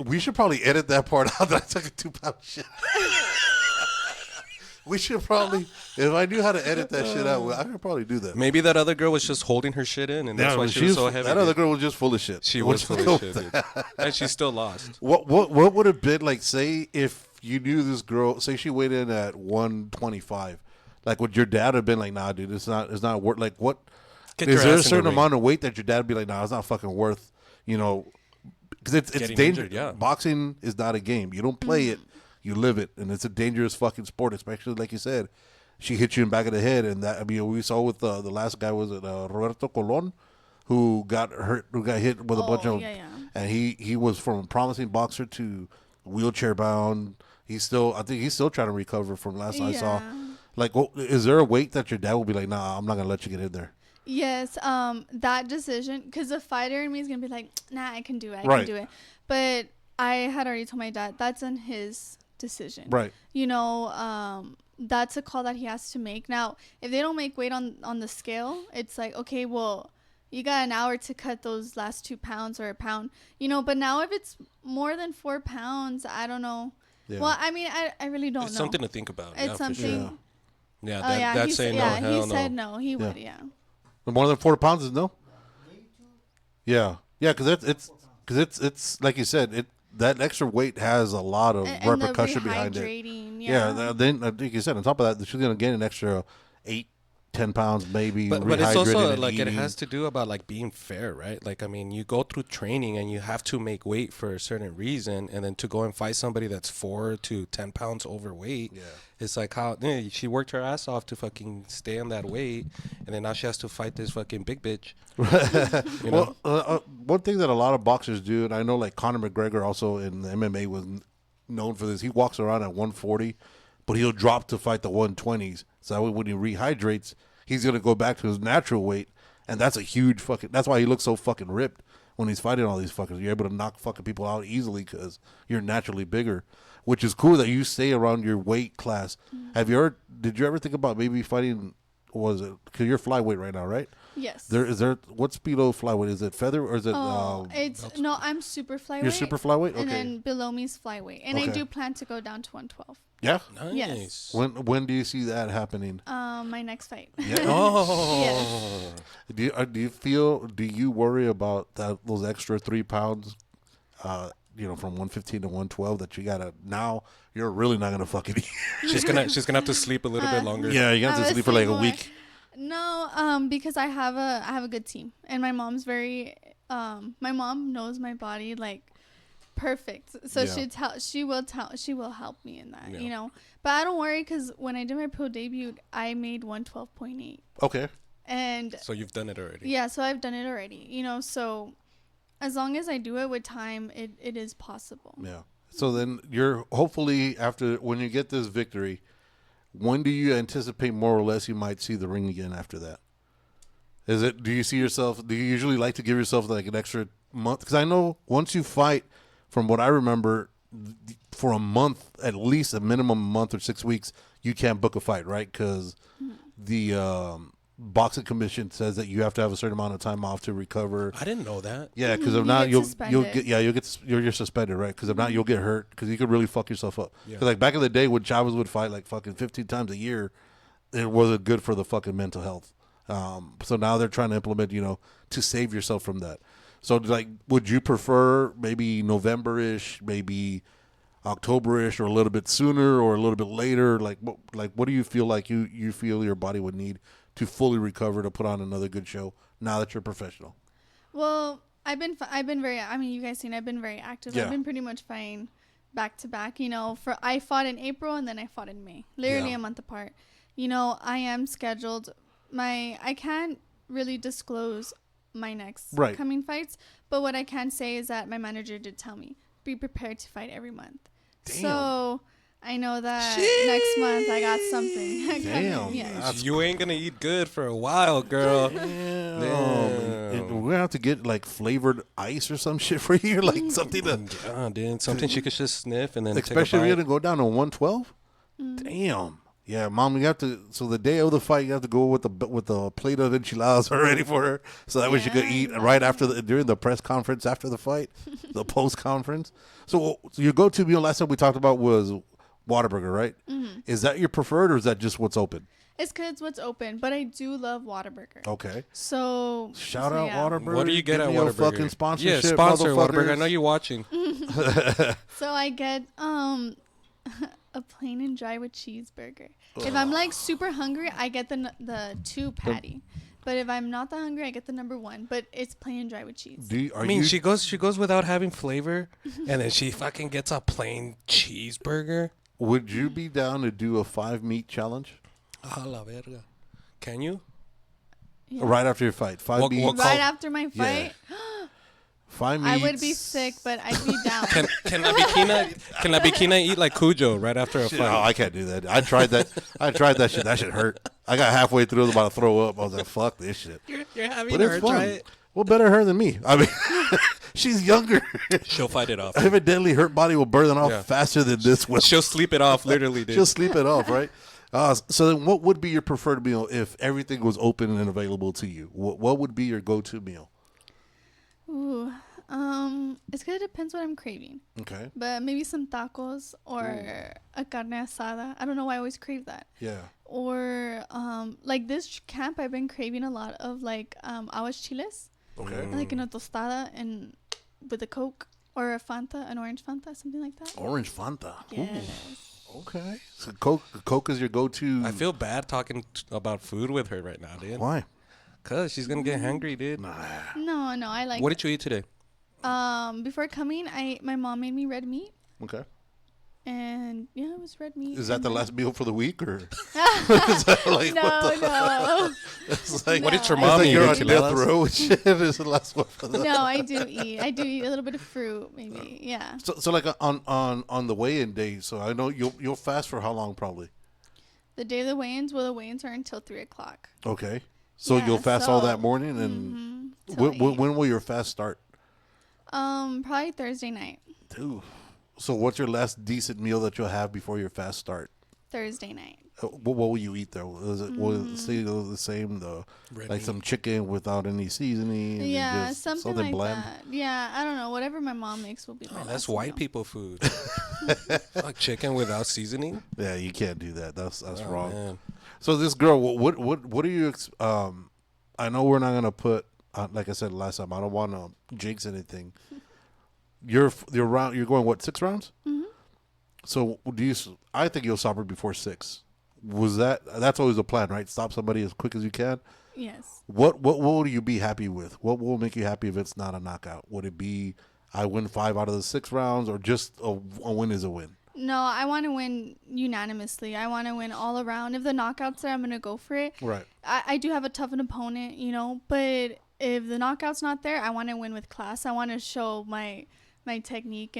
We should probably edit that part out that I took a 2-pound shit. We should probably, if I knew how to edit that shit out, I could probably do that. Maybe that other girl was just holding her shit in, and that's why she was so heavy. That other girl was just full of shit. She was full of shit, dude. And she still lost. What would have been like, say, if you knew this girl, say she weighed in at 125, like would your dad have been like, nah, dude, it's not worth, like what, is there a certain amount of weight that your dad would be like, nah, it's not fucking worth, you know, because it's dangerous. Yeah. Boxing is not a game. You don't play it, you live it, and it's a dangerous fucking sport, especially like you said. She hit you in the back of the head, and that, I mean, we saw with the last guy, was it Roberto Colon, who got hit with a bunch of, and he was from a promising boxer to wheelchair bound. I think he's still trying to recover from last I saw. Like, is there a weight that your dad will be like, nah, I'm not gonna let you get in there? Yes, that decision, because the fighter in me is going to be like, nah, I can do it, I can do it. But I had already told my dad, that's on his decision. Right. You know, that's a call that he has to make. Now, if they don't make weight on the scale, it's like, okay, well, you got an hour to cut those last 2 pounds or a pound. You know, but now if it's more than 4 pounds, I don't know. Yeah. Well, I mean, I really don't know. It's something to think about. It's something. Yeah, that's saying no, hell no. He said no. He would, More than 4 pounds is no? Yeah, because it's like you said, that extra weight has a lot of And repercussion the behind it. rehydrating, Then I think you said on top of that, she's gonna gain an extra 8-10 pounds, maybe. But it's also and like it eating. has to do about like being fair, right? Like, I mean, you go through training and you have to make weight for a certain reason, and then to go and fight somebody that's 4 to 10 pounds overweight, it's like how she worked her ass off to fucking stay on that weight, and then now she has to fight this fucking big bitch. You know? Well, one thing that a lot of boxers do, and I know like Conor McGregor also in the MMA was known for this. He walks around at 140, but he'll drop to fight the 120s. So that way when he rehydrates, he's gonna go back to his natural weight, and that's a huge fucking. That's why he looks so fucking ripped when he's fighting all these fuckers. You're able to knock fucking people out easily because you're naturally bigger, which is cool that you stay around your weight class. Did you ever think about maybe fighting? Was it because you're flyweight right now, right? Yes. Is there what's below flyweight? Is it feather or is it? No, I'm super flyweight. You're super flyweight. Okay. And then below me is flyweight, and I Okay. do plan to go down to 112. Yeah. Nice. Yes. When do you see that happening? My next fight. Oh. Do you worry about those extra 3 pounds? From 115 to 112 that you gotta now. You're really not gonna fucking eat. She's gonna have to sleep a little bit longer. Yeah, you have to sleep for like a week. No, because I have a good team, and my mom's very. My mom knows my body like perfect, so she will help me in that, you know. But I don't worry because when I did my pro debut, I made 112.8. Okay. And So you've done it already. yeah, so I've done it already, you know. So as long as I do it with time, it is possible. Yeah. So then you're hopefully after when you get this victory, when do you anticipate more or less you might see the ring again after that? Do you see yourself, do you usually like to give yourself like an extra month? Because I know once you fight, from what I remember, for a month, at least a minimum month or 6 weeks, you can't book a fight, right? Because the boxing commission says that you have to have a certain amount of time off to recover. I didn't know that. Yeah, because if You not, get you're suspended, right? Because if not, you'll get hurt. Because you could really fuck yourself up. Yeah. Because like back in the day when Chavez would fight like fucking 15 times a year, it wasn't good for the fucking mental health. So now they're trying to implement, to save yourself from that. So like, would you prefer maybe November-ish, maybe October-ish, or a little bit sooner, or a little bit later? Like what do you feel like you feel your body would need to fully recover to put on another good show now that you're professional? Well, I've been very. I mean, you guys seen I've been very active. Yeah. I've been pretty much fighting back to back. You know, I fought in April and then I fought in May, literally a month apart. You know, I am scheduled. I can't really disclose my next coming fights, but what I can say is that my manager did tell me be prepared to fight every month. Damn. So I know that next month I got something. Damn. Yeah. You ain't gonna eat good for a while, girl. Damn. Damn. We're gonna have to get like flavored ice or some shit for you, like something to. Yeah, dude. Something she could just sniff and then Especially if take a you're bite. gonna go down to 112. Damn. Yeah, Mom, you have to. So the day of the fight, you have to go with the plate of enchiladas already for her, so that way she could eat right after during the press conference after the fight, the post conference. So your go-to meal last time we talked about was Whataburger, right? Mm-hmm. Is that your preferred, or is that just what's open? It's because it's what's open, but I do love Whataburger. Okay. So Shout out Whataburger. What do you get Give at me a Whataburger? fucking sponsorship, Yeah, sponsor motherfuckers. Whataburger. I know you're watching. So I get a plain and dry with cheeseburger. If I'm like super hungry, I get the 2 patty. But if I'm not that hungry, I get the number 1. But it's plain and dry with cheese. She goes without having flavor, and then she fucking gets a plain cheeseburger. Would you be down to do a 5-meat challenge? A la verga. Can you? Yeah. Right after your fight, 5 meat. Right after my fight, 5 meats. I would be sick, but I'd be down. Can La Bikina eat like Cujo right after a Shit, fight? no, I can't do that. I tried that shit. That shit hurt. I got halfway through, I was about to throw up. I was like, "Fuck this shit." You're having But it's fun. Well, better her than me. I mean, she's younger. She'll fight it off. Evidently, her body will burn it off faster than this will. She'll sleep it off, literally, dude. She'll sleep it off, right? So then, what would be your preferred meal if everything was open and available to you? What would be your go-to meal? Ooh, it's gonna depends what I'm craving. Okay. But maybe some tacos or a carne asada. I don't know why I always crave that. Yeah. Or like this camp, I've been craving a lot of like aguas chiles. Okay. Like in a tostada and with a Coke Or a Fanta, an orange Fanta, something like that. Orange Fanta. Yes. Ooh, okay. So Coke is your go-to. I feel bad talking about food with her right now, dude. Why? Cause she's gonna get hungry, dude. No, I like. What did you eat today? Before coming, my mom made me red meat. Okay. And yeah, it was red meat. Is that the last meal for the week, or? No. It's like, What did your it's mom like eat? you're on Enchiladas? death row and shit. It's the last one for the. No, I do eat. I do eat a little bit of fruit, maybe. Yeah. So like on the weigh-in day. So I know you'll fast for how long probably? The day of the weigh-ins, well, the weigh-ins are until 3:00. Okay. So Yeah, you'll fast all so- that morning, and till when will your fast start? Probably Thursday night. Dude. So what's your last decent meal that you'll have before your fast start? Thursday night. What will you eat there? Will it stay the same? Red Like meat. some chicken without any seasoning? And Yeah, just something like that. Yeah, I don't know. Whatever my mom makes will be my Oh, that's last white meal. people food. Like chicken without seasoning. Yeah, you can't do that. That's Oh, wrong. man. So this girl, what are you? I know we're not gonna put. Like I said last time, I don't want to jinx anything. You're going what, 6 rounds? Mm-hmm. So I think you'll stop her before 6. That's always the plan, right? Stop somebody as quick as you can. Yes. What will you be happy with? What will make you happy if it's not a knockout? Would it be I win 5 out of the 6 rounds, or just a win is a win? No, I want to win unanimously. I want to win all around. If the knockout's there, I'm going to go for it. Right. I do have a tough opponent, but if the knockout's not there, I want to win with class. I want to show my technique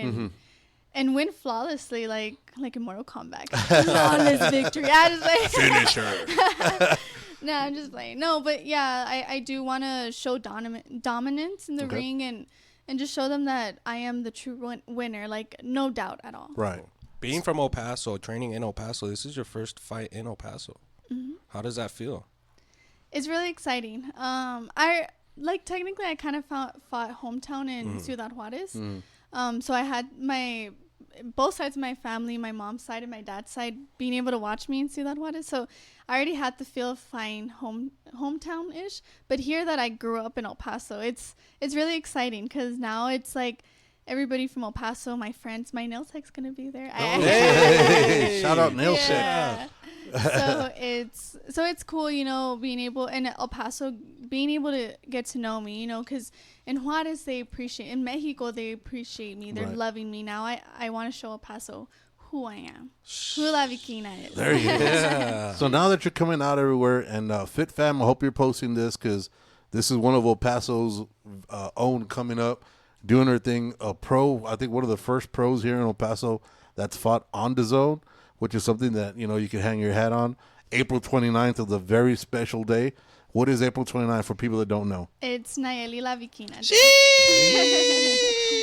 and win flawlessly, like in Mortal Kombat. Flawless victory. I just like Finish her. No, I'm just playing. No, but yeah, I do want to show dominance in the ring and just show them that I am the true winner, like no doubt at all. Right. Being from El Paso, training in El Paso, this is your first fight in El Paso. Mm-hmm. How does that feel? It's really exciting. Technically I kind of fought hometown in Ciudad Juarez. So I had both sides of my family, my mom's side and my dad's side, being able to watch me in Ciudad Juarez. So I already had the feel of flying hometown-ish. But here that I grew up in El Paso, it's really exciting because now it's like everybody from El Paso, my friends, my nail tech's going to be there. Hey, shout out Nail Tech. Yeah. So it's cool, being able in El Paso, being able to get to know me, because in Juarez they appreciate, in Mexico they appreciate me, they're Right. loving me. Now I want to show El Paso who I am, who La Bikina is. There you go. Yeah. So now that you're coming out everywhere, and Fit Fam, I hope you're posting this because this is one of El Paso's own coming up, doing her thing. A pro, I think one of the first pros here in El Paso that's fought on the zone, which is something that you can hang your hat on. April 29th is a very special day. What is April 29th for people that don't know? It's Nayeli La Bikina.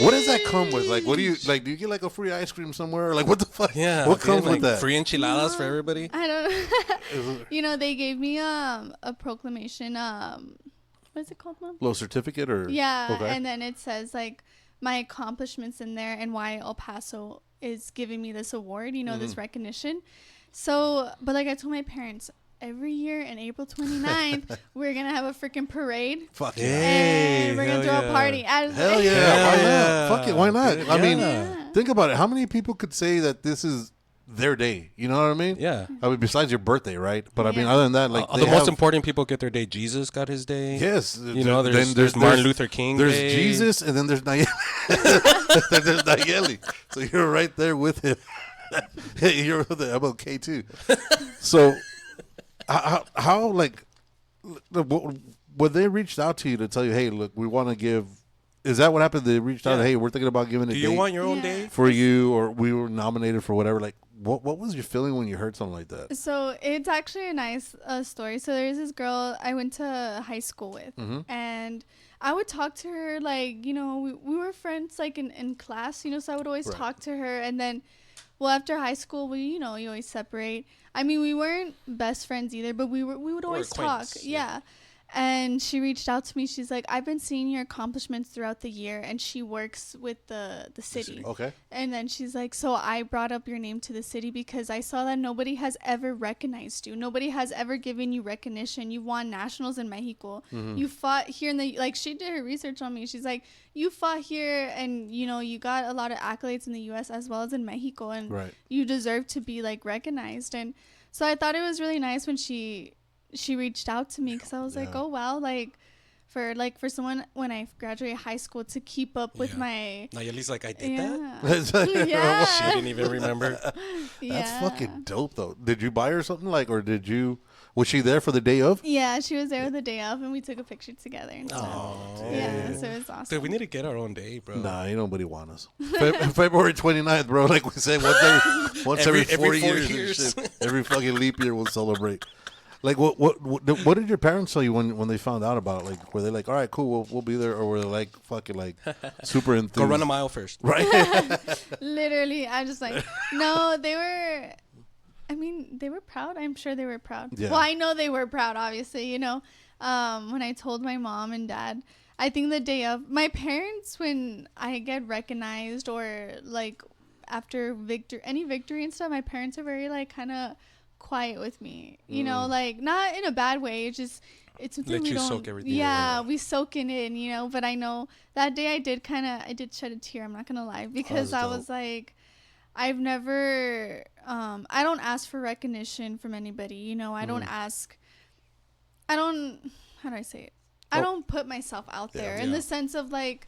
What does that come with? Like, what do you like? Do you get like a free ice cream somewhere? Like, what the fuck? Yeah. What dude, comes like with that? Free enchiladas for everybody. I don't know. They gave me a proclamation. What is it called, Mom? Little certificate or Yeah, Okay. and then it says like my accomplishments in there and why El Paso is giving me this award, this recognition. So, but like I told my parents, every year in April 29th, we're going to have a freaking parade. Fuck yeah. And we're going to hell throw a yeah. party. Hell yeah. Yeah. Why not? Fuck it. Why not? Dude, I mean, yeah. think about it. How many people could say that this is their day? You know what I mean? Yeah. I mean, besides your birthday, right? But I mean, Yeah. other than that, like The most important people get their day. Jesus got his day. Yes. There's Martin Luther King There's Day. Jesus, and then there's Nayeli. There's Nayeli. So you're right there with him. You're with the MLK too. So how like when they reached out to you to tell you, hey, look, we want to give. Is that what happened? They reached out. Yeah. Hey, we're thinking about giving a Do you date want your own Yeah. day? for you, or we were nominated for whatever. Like, what was your feeling when you heard something like that? So it's actually a nice story. So there's this girl I went to high school with, and I would talk to her like, we were friends like in class, so I would always Right. talk to her. And then, well, after high school, you always separate. I mean, we weren't best friends either, but we would always talk. acquaintances, Yeah. And she reached out to me. She's like, I've been seeing your accomplishments throughout the year. And she works with the city. Okay. And then she's like, so I brought up your name to the city because I saw that nobody has ever recognized you. Nobody has ever given you recognition. You won nationals in Mexico. You fought here in the, like, she did her research on me. She's like, you fought here and, you know, you got a lot of accolades in the U.S. as well as in Mexico. And you deserve to be, like, recognized. And so I thought it was really nice when she reached out to me because I was like, oh, wow, for someone when I graduated high school to keep up with my... Nayeli's like, I did that? Yeah. She didn't even remember. That's fucking dope, though. Did you buy her something, like, or did you... Was she there for the day of? Yeah, she was there the day of, and we took a picture together and stuff. Oh, yeah, so it was awesome. Dude, we need to get our own day, bro. Nah, ain't nobody want us. February 29th, bro. Like we said, once every 40 years. And shit. Every fucking leap year we'll celebrate. Like, what did your parents tell you when they found out about it? Like, were they like, all right, cool, we'll be there? Or were they like, fucking, like, super enthused? Go run a mile first. Right? Literally, I just like, no, they were... I mean, they were proud. I'm sure they were proud. Yeah. Well, I know they were proud, obviously, you know. When I told my mom and dad, I think the day of, my parents, when I get recognized or, like, after any victory and stuff, my parents are very, like, kind of quiet with me. You know, like, not in a bad way. It's just, it's something we don't... soak everything in. We soak it in, you know. But I know that day I did shed a tear. I'm not going to lie. Because I was like... I've never, I don't ask for recognition from anybody, you know, how do I say it? I don't put myself out there in the sense of like,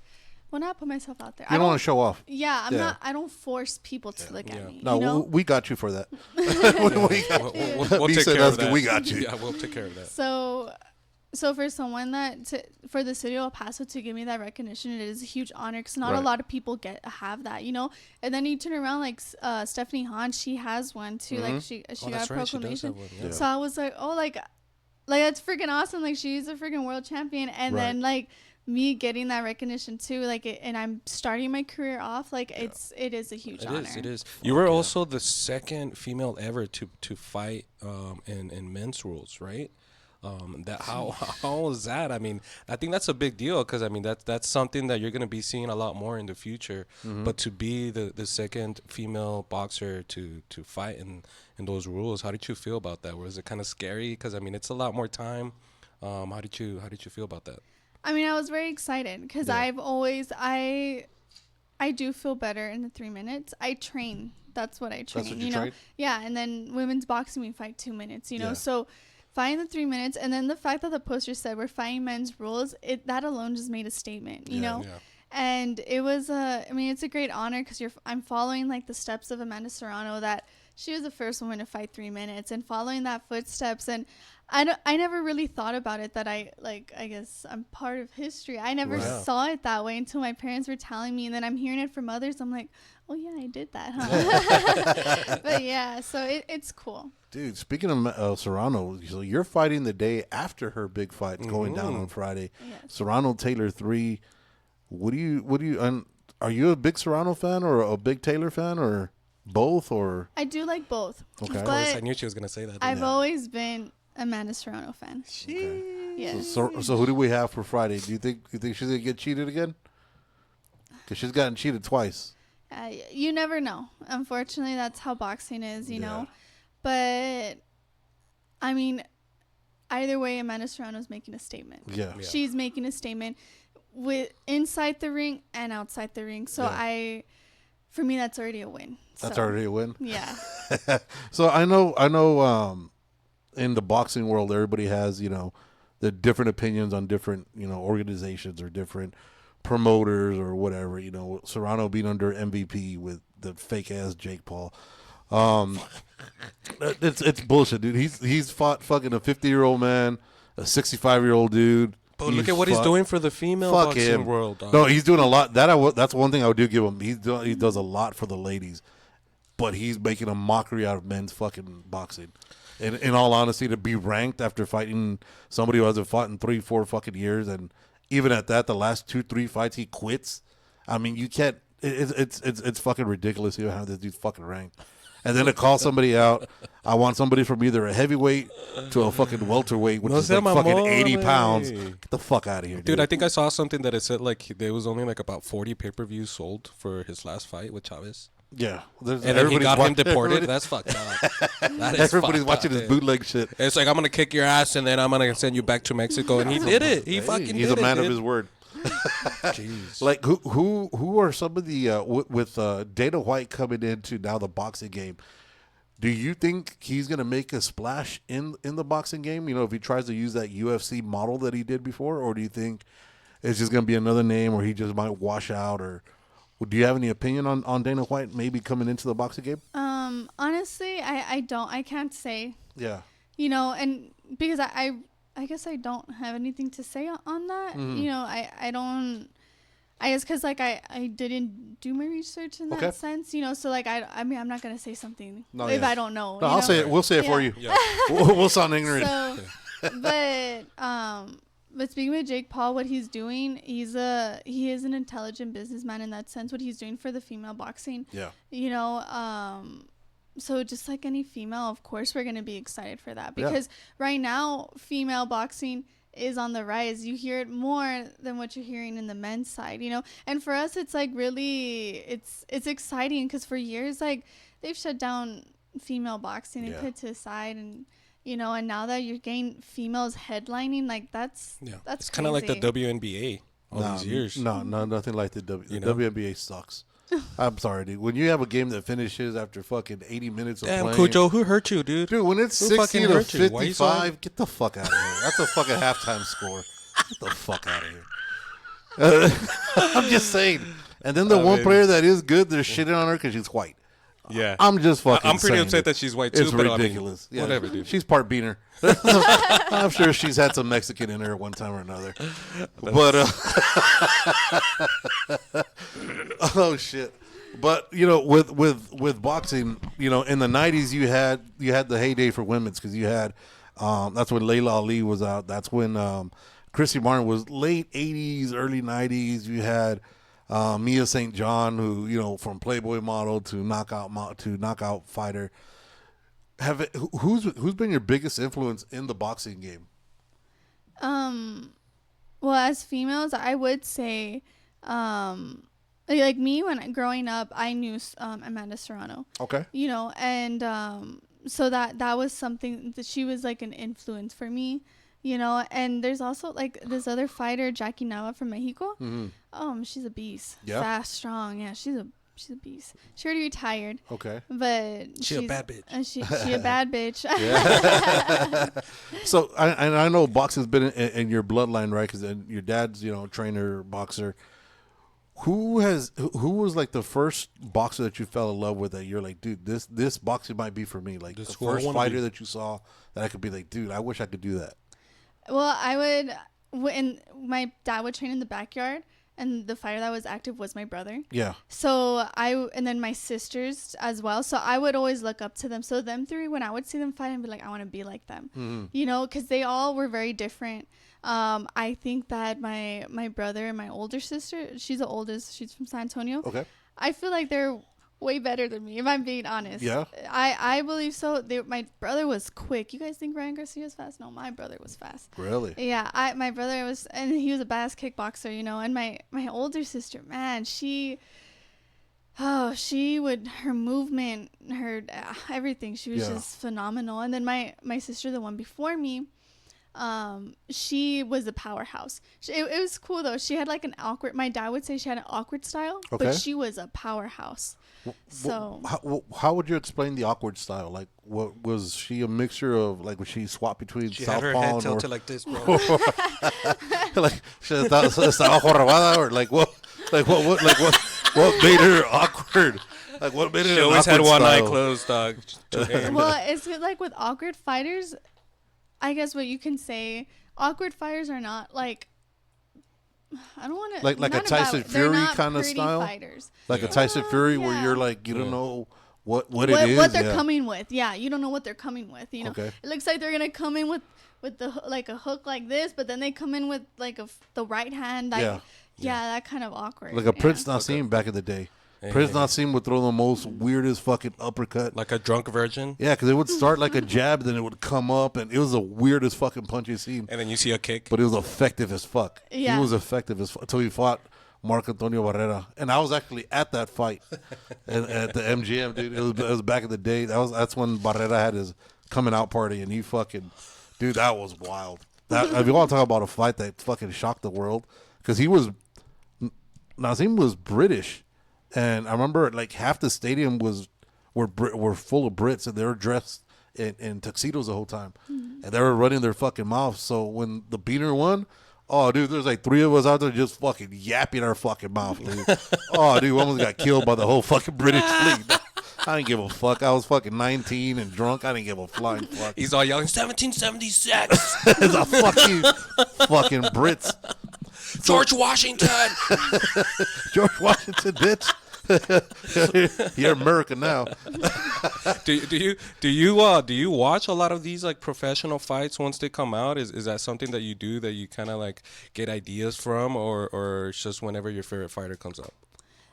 well, not put myself out there. You don't want to show off. Yeah, I don't force people to look at me. No, you know? we got you for that. We'll take care of that. We got you. Yeah, we'll take care of that. So for someone for the city of El Paso to give me that recognition, it is a huge honor because not a lot of people have that, you know. And then you turn around like Stephanie Hahn, she has one too. Like she got a proclamation. So I was like, oh, like that's freaking awesome. Like she's a freaking world champion, and then like me getting that recognition too, like and I'm starting my career off like it is a huge honor. It is. You were also the second female ever to fight in men's rules, right? How was that? I mean, I think that's a big deal because I mean that's something that you're gonna be seeing a lot more in the future. But to be the second female boxer to fight in those rules, how did you feel about that? Was it kind of scary? Because I mean, it's a lot more time. How did you feel about that? I mean, I was very excited because I've always I do feel better in the 3 minutes. I train. That's what I train. That's what you know. train? Yeah, and then women's boxing we fight 2 minutes. You know, so. Fighting the 3 minutes, and then the fact that the poster said we're fighting men's rules, that alone just made a statement, you know. Yeah. And it was I mean, it's a great honor because I'm following like the steps of Amanda Serrano, that she was the first woman to fight 3 minutes, and following that footsteps. And I never really thought about it that I guess I'm part of history. I never saw it that way until my parents were telling me, and then I'm hearing it from others. I'm like, oh yeah, I did that, huh? But yeah, so it's cool. Dude, speaking of Serrano, so you're fighting the day after her big fight going down on Friday. Yes. Serrano Taylor 3. What do you? Are you a big Serrano fan or a big Taylor fan or both? Or I do like both. Okay, but I knew she was gonna say that. I've always been Amanda Serrano fan. Okay. Yes. So who do we have for Friday? Do you think she's gonna get cheated again? Because she's gotten cheated twice. You never know. Unfortunately, that's how boxing is, you know. But I mean, either way, Amanda Serrano's making a statement. Yeah. She's making a statement with inside the ring and outside the ring. So for me, that's already a win. That's already a win. Yeah. So I know. In the boxing world, everybody has the different opinions on different organizations or different promoters or whatever. Serrano being under MVP with the fake ass Jake Paul. It's bullshit, dude. He's fought fucking a 50-year-old man, a 65-year-old dude. But look at what he's doing for the female boxing world. Dog. No, he's doing a lot. That's one thing I do give him. He does a lot for the ladies, but he's making a mockery out of men's fucking boxing. In all honesty, to be ranked after fighting somebody who hasn't fought in 3-4 fucking years, and even at that, the last 2-3 fights he quits. I mean, you can't. It's fucking ridiculous how this dude's fucking ranked. and then to call somebody out. I want somebody from either a heavyweight to a fucking welterweight, which No is sea like fucking mamón, 80 pounds. güey. Get the fuck out of here, Dude, I think I saw something that it said like there was only like about 40 pay-per-views sold for his last fight with Chavez. Yeah. And then he got him deported. That's fucked up. That is Everybody's fucked watching up, his dude. bootleg shit. It's like, I'm going to kick your ass and then I'm going to send you back to Mexico. And he did it. He fucking did it. He's a man of dude. his word. Jeez. Like who are some of the with Dana White coming into now the boxing game? Do you think he's gonna make a splash in the boxing game? You know, if he tries to use that UFC model that he did before, or do you think it's just gonna be another name, or he just might wash out? Or do you have any opinion on Dana White maybe coming into the boxing game? Honestly, I can't say. Yeah. You know, and because I guess I don't have anything to say on that. Mm-hmm. You know, I don't. I guess because like I didn't do my research in that sense, you know. So like I mean I'm not gonna say something if I don't know. No, I'll say it. We'll say it for you. Yeah. We'll sound ignorant. So, but speaking with Jake Paul, what he's doing, he is an intelligent businessman in that sense. What he's doing for the female boxing, Yeah. you know, so just like any female, of course we're gonna be excited for that because right now female boxing is on the rise. You hear it more than what you're hearing in the men's side, you know. And for us, it's like really, it's exciting because for years, like they've shut down female boxing and put it to the side, and you know. And now that you're getting females headlining, like that's It's kind of like the WNBA all these years. No, nothing like the You know? WNBA sucks. I'm sorry, dude. When you have a game that finishes after fucking 80 minutes of Damn, playing, Cujo, who hurt you, dude? dude, when it's Who 60 fucking to hurt you? Why you so 55, get the fuck out of here. That's a fucking halftime score. Get the fuck out of here. I'm just saying. And then the one player that is good, they're shitting on her because she's white. Yeah. I'm just fucking I'm pretty saying upset it. that she's white, too. It's but ridiculous. I mean, whatever, dude. She's part beaner. I'm sure she's had some Mexican in her at one time or another. But, oh, shit. But, you know, with boxing, you know, in the 90s, you had the heyday for women's because you had, that's when Layla Ali was out. That's when Chrissy Martin was late 80s, early 90s. You had Mia St. John, who, you know, from Playboy model to knockout fighter. Who's been your biggest influence in the boxing game? Well, as females, I would say, like me when growing up, I knew Amanda Serrano. Okay. You know, and so that was something that she was like an influence for me. You know, and there's also like this other fighter, Jackie Nava from Mexico. Mm-hmm. She's a beast. Yeah. Fast, strong. Yeah, she's a beast. She already retired. Okay. But she's a bad bitch. She a bad bitch. So I know boxing's been in your bloodline, right? Because your dad's, you know, trainer, boxer. Who was like the first boxer that you fell in love with that you're like, dude, this boxing might be for me? Like the first fighter that you saw that I could be like, dude, I wish I could do that. Well, I would, when my dad would train in the backyard, and the fighter that was active was my brother. Yeah. So and then my sisters as well. So I would always look up to them. So them three, when I would see them fight, I'd be like, I want to be like them. Mm-hmm. You know, because they all were very different. I think that my brother and my older sister, she's the oldest. She's from San Antonio. Okay. I feel like they're way better than me, if I'm being honest. Yeah. I believe so. My brother was quick. You guys think Ryan Garcia was fast? No, my brother was fast. Really? Yeah. My brother was, and he was a badass kickboxer, you know. And my older sister, man, her movement, her everything, she was just phenomenal. And then my sister, the one before me, she was a powerhouse. It was cool though. She had like my dad would say she had an awkward style, but she was a powerhouse. So how would you explain the awkward style? Like, what was she a mixture of? Like, was she swap between she southpaw had her head tilted like this, bro? Like she estaba jorobada, or like what made her awkward? Like what made it? She always had one eye closed, dog. Well, it's like with awkward fighters, I guess what you can say, awkward fighters are not like, I don't want to like a Tyson Fury kind of style. Fighters. Like a Tyson Fury where you're like you don't know what it is. What they're coming with. Yeah, you don't know what they're coming with. You know, it looks like they're gonna come in with the like a hook like this, but then they come in with like the right hand. Like, that kind of awkward. Like a Prince Nassim back in the day. Prince Nassim would throw the most weirdest fucking uppercut. Like a drunk virgin. Yeah, because it would start like a jab, then it would come up, and it was the weirdest fucking punch you've seen. And then you see a kick. But it was effective as fuck. Yeah. He was effective as fuck until he fought Marc Antonio Barrera, and I was actually at that fight at the MGM, dude. It was back in the day. That's when Barrera had his coming out party, and he fucking, dude, that was wild. If you want to talk about a fight that fucking shocked the world, because Nazim was British, and I remember like half the stadium were full of Brits, and they were dressed in tuxedos the whole time, and they were running their fucking mouths. So when the beaner won, oh dude, there's like 3 of us out there just fucking yapping our fucking mouth, dude. Oh dude, we almost got killed by the whole fucking British fleet. I didn't give a fuck. I was fucking 19 and drunk. I didn't give a flying fuck. He's all yelling 1776. It's a fuck you, fucking Brits. George Washington. George Washington, bitch. You're American now. do you watch a lot of these like professional fights once they come out? Is that something that you do that you kind of like get ideas from, or it's just whenever your favorite fighter comes up?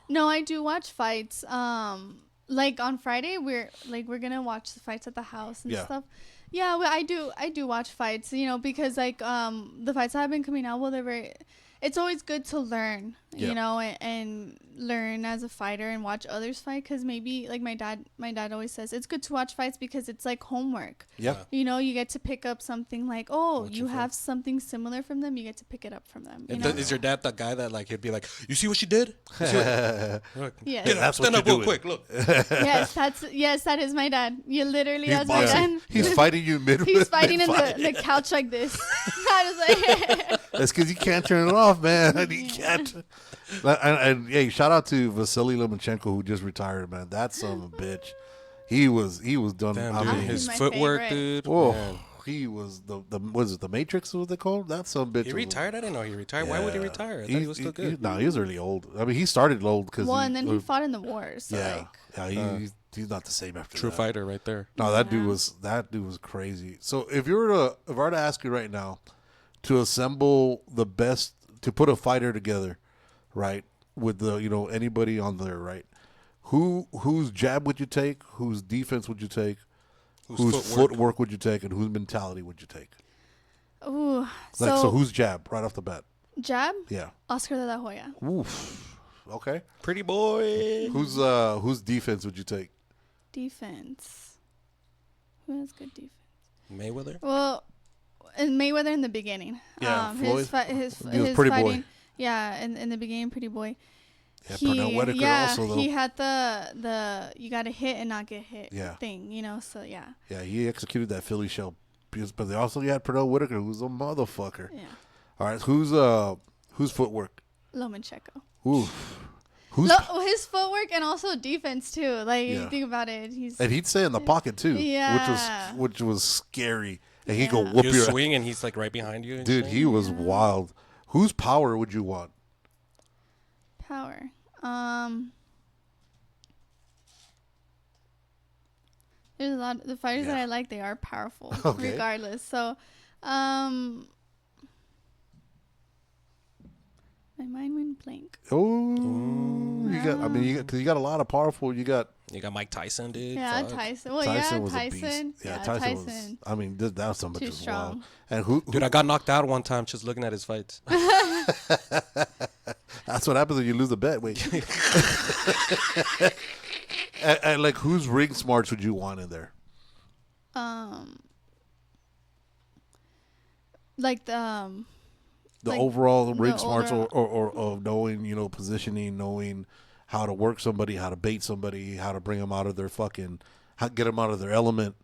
No, I do watch fights. Like on Friday, we're gonna watch the fights at the house and stuff. Yeah, well, I do watch fights, because like the fights that have been coming out, well, it's always good to learn, and learn as a fighter and watch others fight, because maybe like my dad always says it's good to watch fights because it's like homework. Yeah. You get to pick up something like, oh, you have something similar from them, you get to pick it up from them. Is your dad that guy that like he'd be like, you see what she did? Yes. Yeah, that's stand what up you're real doing. quick. Look. Yes, that is my dad. You literally, that's my boxing. dad. He's fighting you mid. He's fighting in the couch like this. I was like, That's because you can't turn it off, man. You can't. And hey, shout out to Vasily Lomachenko, who just retired, man. That son of a bitch. He was done. Damn, I dude, mean, his my footwork, favorite. dude. oh, Man. he was was it the Matrix? Was they called? That son of a bitch. He was- retired? I didn't know he retired. Why would he retire? I thought he was still good. No, he was really old. I mean, he started old because. well, and then he fought in the war. So he's not the same after True that. fighter right there. No, that dude was crazy. So if I were to ask you right now to assemble the best, to put a fighter together, right, with the anybody on there, right, whose jab would you take? Whose defense would you take? Whose footwork would you take? And whose mentality would you take? Ooh, So whose jab right off the bat? jab? Yeah. Oscar de la Hoya. Oof. Okay. Pretty boy. Whose defense would you take? Defense. Who has good defense? Mayweather? Well, and Mayweather in the beginning. Yeah, his Floyd. his He was Pretty Boy. fighting. Yeah, in the beginning, Pretty Boy. Yeah, Pernell Whitaker also, though. he had the you got to hit and not get hit Yeah. thing, so yeah. Yeah, he executed that Philly shell. But they also had Pernell Whitaker, who's a motherfucker. Yeah. All right, whose footwork? Lomachenko. Oof. His footwork and also defense too. Like Yeah. you think about it, And he'd stay in the pocket too. Yeah. Which was scary. And he'd Yeah. go whoop You your swing and he's like right behind you. And dude. shit. He was wild. Whose power would you want? Power. There's a lot. The fighters that I like, they are powerful, Okay. regardless. So, my mind went blank. Oh, you got a lot of powerful. You got Mike Tyson, dude. Yeah, Fuck. Tyson. Well, Tyson yeah, was Tyson. a beast. Yeah, Yeah, Tyson was. I mean, that was somebody Too just wild. strong. And who? Dude, I got knocked out one time just looking at his fights. That's what happens when you lose a bet. Wait. and like, whose ring smarts would you want in there? Like the like overall ring the smarts older- or of knowing, positioning, knowing how to work somebody, how to bait somebody, how to bring them out of their get them out of their element.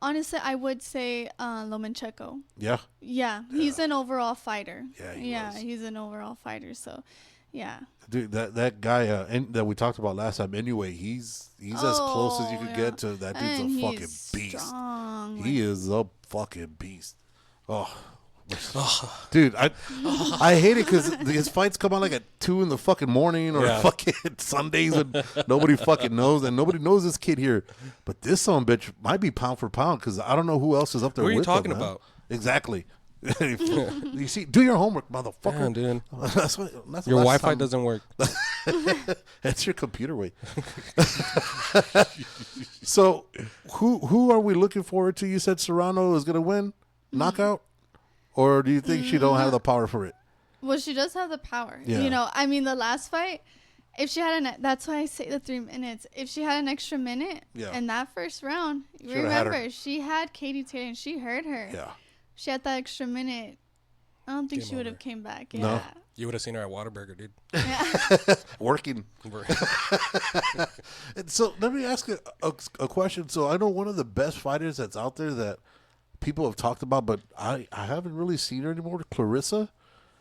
honestly, I would say Lomachenko. Yeah. Yeah, he's an overall fighter. Yeah, he was. he's an overall fighter. So, yeah. Dude, that guy that we talked about last time. Anyway, he's as close as you could get to that. Dude's And a fucking he's beast. strong, He is a fucking beast. Oh, dude, I hate it because his fights come on like at 2 in the fucking morning or fucking Sundays when nobody fucking knows, and nobody knows this kid here. But this son of a bitch might be pound for pound because I don't know who else is up there. Who are you with talking him, man. about? Exactly. You see, do your homework, motherfucker. Damn, dude. That's Your Wi-Fi doesn't work. That's your computer weight. So, who are we looking forward to? You said Serrano is going to win knockout, or do you think she don't have the power for it? Well, she does have the power. Yeah. You know, I mean, the last fight, if she had that's why I say the 3 minutes. If she had an extra minute in that first round, remember, she had Katie Taylor and she hurt her. Yeah. She had that extra minute. I don't think she would have came back. Yeah. No. You would have seen her at Whataburger, dude. Yeah. Working. And so let me ask a question. So I know one of the best fighters that's out there that people have talked about, but I haven't really seen her anymore, Clarissa.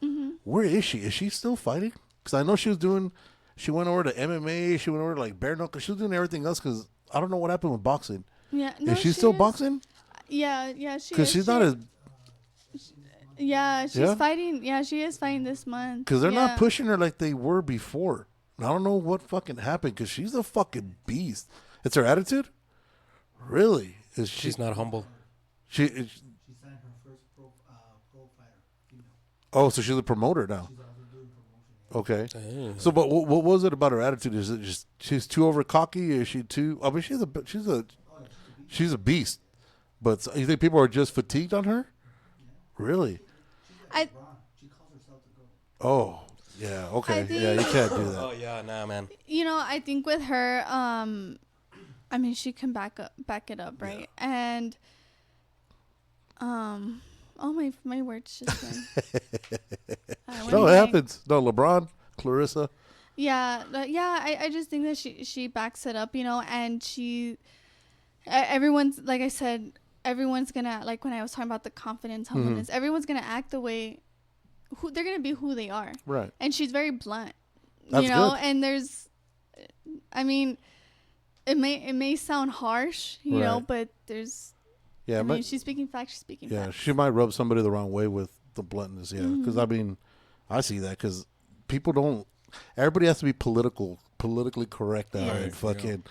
Mm-hmm. Where is she? Is she still fighting? Because I know she went over to MMA. She went over to like bare knuckle. She was doing everything else because I don't know what happened with boxing. Yeah. No, is she still boxing? Yeah, she Because she's not as... Yeah, she's Yeah? fighting. Yeah, she is fighting this month. Because they're not pushing her like they were before. I don't know what fucking happened because she's a fucking beast. It's her attitude? Really? She's not humble. She She signed her first pro fighter. Female. Oh, so she's a promoter now. She's also doing promotion. Okay. So, but what was it about her attitude? Is it just she's too over cocky? Is she too? I mean, she's a beast. But you think people are just fatigued on her? Really? She calls herself the GOAT. Oh, yeah. Okay. I think- Yeah, you can't do that. Oh yeah, nah, man. You know, I think with her, I mean, she can back it up, right? And, my words just went. No, it happens. No, LeBron, Clarissa. Yeah, I just think that she backs it up, you know, and everyone's, like I said, everyone's gonna, like when I was talking about the confidence, humbleness, everyone's gonna act the way, they're gonna be who they are. Right. And she's very blunt, That's you know, good. and there's, I mean, it may sound harsh, you know, Right. but there's, Yeah, I but mean, she's speaking facts, she's speaking yeah, facts. she might rub somebody the wrong way with the bluntness. Yeah, because I mean, I see that because people don't. Everybody has to be politically correct now, Yeah. and fucking.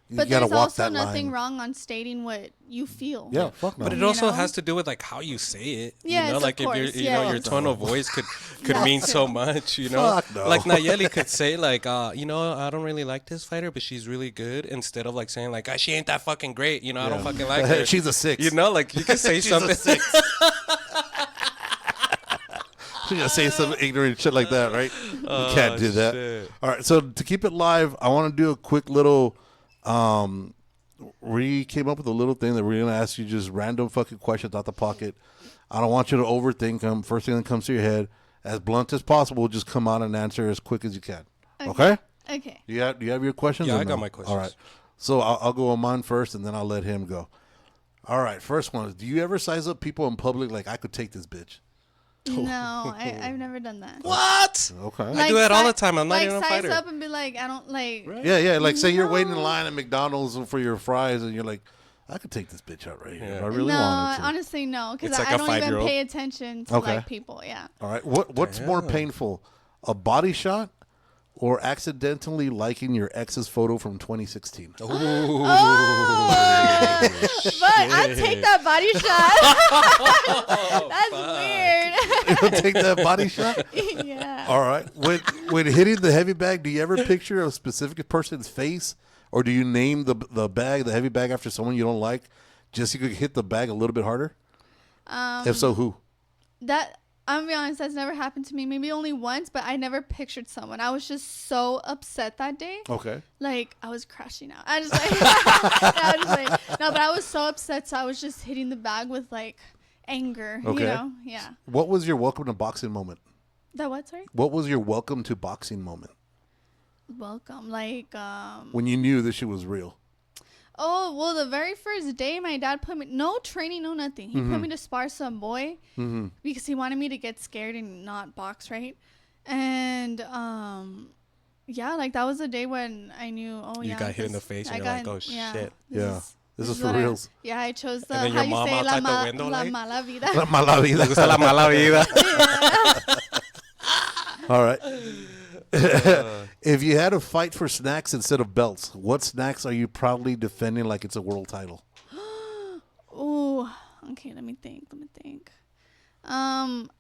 You But gotta there's walk also that nothing line. wrong on stating what you feel. Yeah, fuck no. But it You also know? has to do with like how you say it. Yes, you know, of like if course, you know, yeah. your tone of voice could That mean too. so much. You know, Fuck no. like Nayeli could say like, you know, I don't really like this fighter, but she's really good. Instead of like saying like, she ain't that fucking great. You know, I don't fucking like her. She's a 6. You know, like you could say something. She's gonna say some ignorant shit like that, right? You can't do that. shit. All right, so to keep it live, I want to do a quick little. We came up with a little thing that we're gonna ask you just random fucking questions out the pocket. I don't want you to overthink them. First thing that comes to your head, as blunt as possible, just come out and answer as quick as you can. Okay? Okay. Do you have your questions? Yeah, or I got no? my questions. All right. So I'll go on mine first, and then I'll let him go. All right. First one is: do you ever size up people in public like I could take this bitch? No, I've never done that. What? Okay. I do that all the time. I'm not like even a size fighter. up and be like, I don't like. Yeah. Like, say you're waiting in No. line at McDonald's for your fries, and you're like, I could take this bitch out right here if I really no, wanted to. honestly, no, because It's like I a don't even 5-year-old. pay attention to Okay. like people. Yeah. All right. What's more painful, a body shot, or accidentally liking your ex's photo from 2016? But I take that body shot. That's weird. Take that body shot. Yeah. All right. When hitting the heavy bag, do you ever picture a specific person's face, or do you name the heavy bag after someone you don't like, just so you could hit the bag a little bit harder? If so, who? That I'm gonna be honest, that's never happened to me. Maybe only once, but I never pictured someone. I was just so upset that day. Okay. Like I was crashing out. I just like, no, but I was so upset, so I was just hitting the bag with like anger. Okay. You know? Yeah. What was your welcome to boxing moment? That what? Sorry. What was your welcome to boxing moment Welcome. Like when you knew this shit was real? Oh, well, the very first day, my dad put me, no training, no nothing. He put me to spar some boy because he wanted me to get scared and not box, right? And, yeah, like that was the day when I knew, oh, You yeah. got hit in the this- face I and you're like, oh, shit. Yeah. This is for what I- reals. Yeah, I chose the, And then how your you mom say, outside the window, la like? mala vida. La mala vida. Me gusta la mala vida. All right. If you had to fight for snacks instead of belts, what snacks are you proudly defending like it's a world title? Ooh, okay, let me think.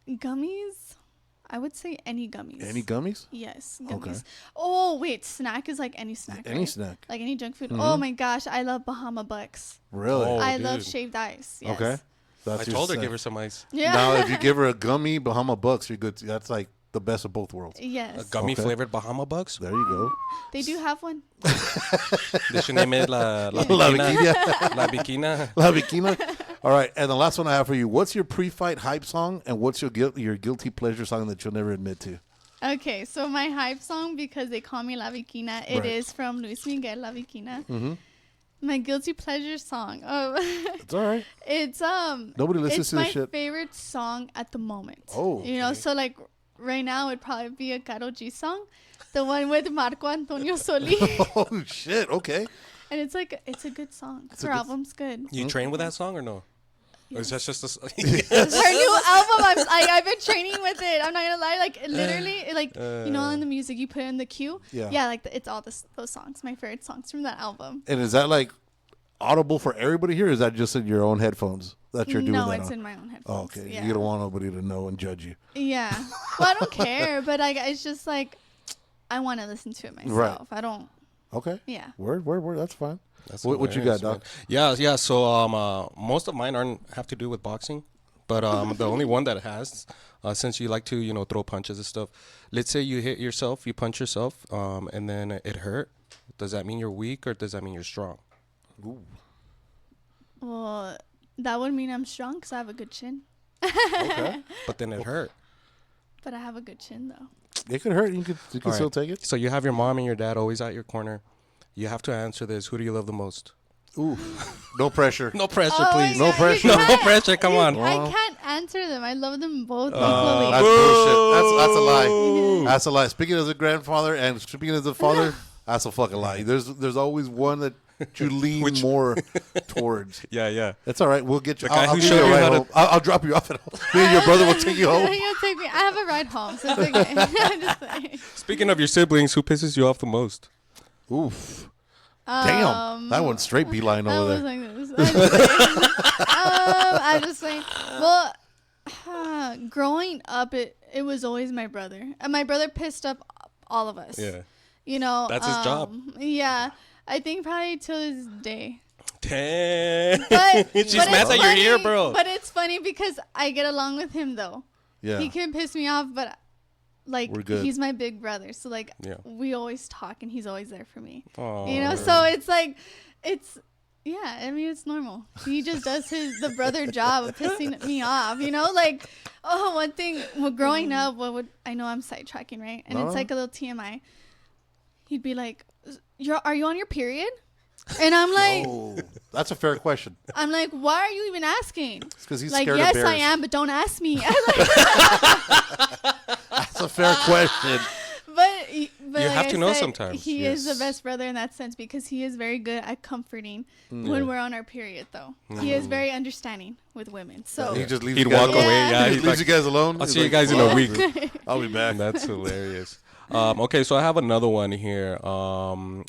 Gummies. I would say any gummies. Any gummies? Yes, gummies. Okay. Oh wait, snack is like any snack. Any right? snack. Like any junk food. Mhm. Oh my gosh, I love Bahama Bucks. Really? Oh, I love dude. shaved ice. Yes. Okay. I That's your told her snack. give her some ice. Yeah. Now, if you give her a gummy Bahama Bucks, you're good. That's like the best of both worlds. Yes. A gummy Okay. flavored Bahama Bucks. There you go. They do have one. They should name it La La Bikina. Bikina. La Bikina. La Bikina. All right, and the last one I have for you. What's your pre-fight hype song, and what's your guilty pleasure song that you'll never admit to? Okay, so my hype song, because they call me La Bikina, it Right. is from Luis Miguel, La Bikina. Mm-hmm. My guilty pleasure song. Oh, It's all right. it's Nobody listens it's to this my shit. favorite song at the moment. Oh, you know, okay. so like right now it'd probably be a Karol G song, the one with Marco Antonio Soli, Oh shit! Okay. and it's like it's a good song. It's a Her good- album's good. You train with that song or no? Or is that just a Her new album, I've been training with it. I'm not gonna lie, like literally, like you know, in the music you put in the queue. Yeah. like it's all those songs. My favorite songs from that album. And is that like audible for everybody here? Or is that just in your own headphones that you're doing No, that it's on? in my own headphones. Oh, okay. Yeah. You don't want nobody to know and judge you. Yeah. Well, I don't care, but it's just like I want to listen to it myself. I don't. Okay. Yeah. Word. That's fine. That's What you got, hilarious, man. Doc? Yeah. So most of mine aren't have to do with boxing, but the only one that has, since you like to throw punches and stuff. Let's say you hit yourself, you punch yourself, and then it hurt. Does that mean you're weak or does that mean you're strong? Well, that would mean I'm strong because I have a good chin. Okay. But then it hurt. But I have a good chin though. It could hurt. You can All still right. take it. So you have your mom and your dad always at your corner. You have to answer this. Who do you love the most? Ooh. No pressure. No pressure, Oh, please. yeah, No pressure. you No can't- pressure. Come on. I can't answer them. I love them both That's equally. bullshit. That's a lie. That's a lie. Speaking as a grandfather and speaking as a father, that's a fucking lie. There's always one that you lean more towards. Yeah. It's all right. We'll get you. The guy I'll who give showed you a you ride how to- home. I'll drop you off at home. Me and your brother will take you home. You'll take me. I have a ride home, so it's okay. I'm just saying. Speaking of your siblings, who pisses you off the most? Oof. Damn. That one's straight beeline I over was there. like this. I'm just saying. Well, growing up, it was always my brother, and my brother pissed up all of us. Yeah. You know, That's his job. Yeah, I think probably till this day. Damn. But She's but mad it's that you're here, funny- bro. But it's funny because I get along with him though. Yeah. He can piss me off, but like We're good. he's my big brother, so like Yeah. we always talk, and he's always there for me. Aw. You know, so it's like yeah, I mean it's normal. He just does the brother job of pissing me off. You know, like one thing. Well, growing up, I know I'm sidetracking, right? And No. it's like a little TMI. He'd be like, "Are you on your period?" And I'm like, Oh, that's a fair question. why are you even asking? It's because he's Like, scared yes, of bears. I am, but don't ask me. That's a fair question. But You like have to I know said, sometimes. He is the Yes. best brother in that sense because he is very good at comforting Mm. when we're on our period, though. He is very understanding with women. So He just leaves He'd you guys walk alone. away. Yeah. Yeah. He He's leaves like, you guys alone. I'll He's see you like, guys in a "Fuck, week. I'll be back. That's hilarious. Okay, so I have another one here.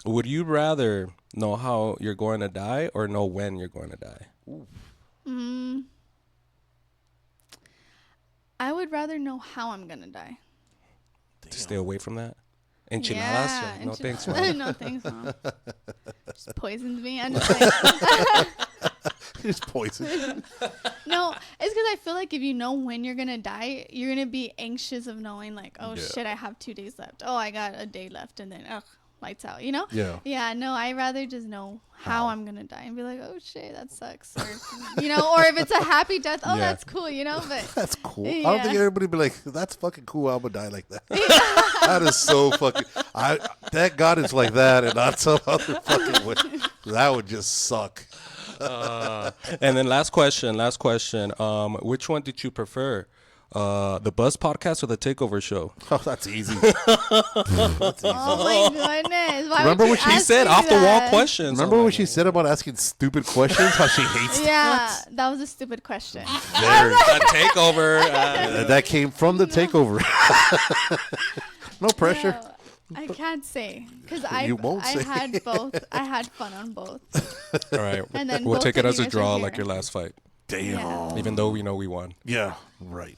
Would you rather know how you're going to die or know when you're going to die? I would rather know how I'm gonna die. To stay away from that? Enchiladas? Yeah, No enchil- thanks, man. no thanks, Mom. Just poisoned me. I'm just like, He's poison. no, it's because I feel like if you know when you're gonna die, you're gonna be anxious of knowing, like, oh Yeah. shit, I have 2 days left. Oh, I got a day left, and then lights out. You know? Yeah. Yeah. No, I'd rather just know how I'm gonna die and be like, oh shit, that sucks, or or if it's a happy death, oh, Yeah. that's cool, But That's cool. I don't think Yeah. everybody be like, that's fucking cool. I'm gonna die like that. That is so fucking. Thank God it's like that and not some other fucking way. That would just suck. And then last question. Which one did you prefer? The Buzz podcast or the Takeover Show? Oh, that's easy. That's easy. oh my goodness, why Remember would what you she ask Said me off the wall that? questions. Remember I'm what like, she said about asking stupid questions? How she hates Yeah, that was a stupid question. Very. A takeover. That came from the takeover. No pressure. No, I can't say because You won't say. had both. I had fun on both. All right. And then We'll both take it of as you a guys are draw here. like your last fight. Damn. Yeah. Even though we know we won. Yeah, right.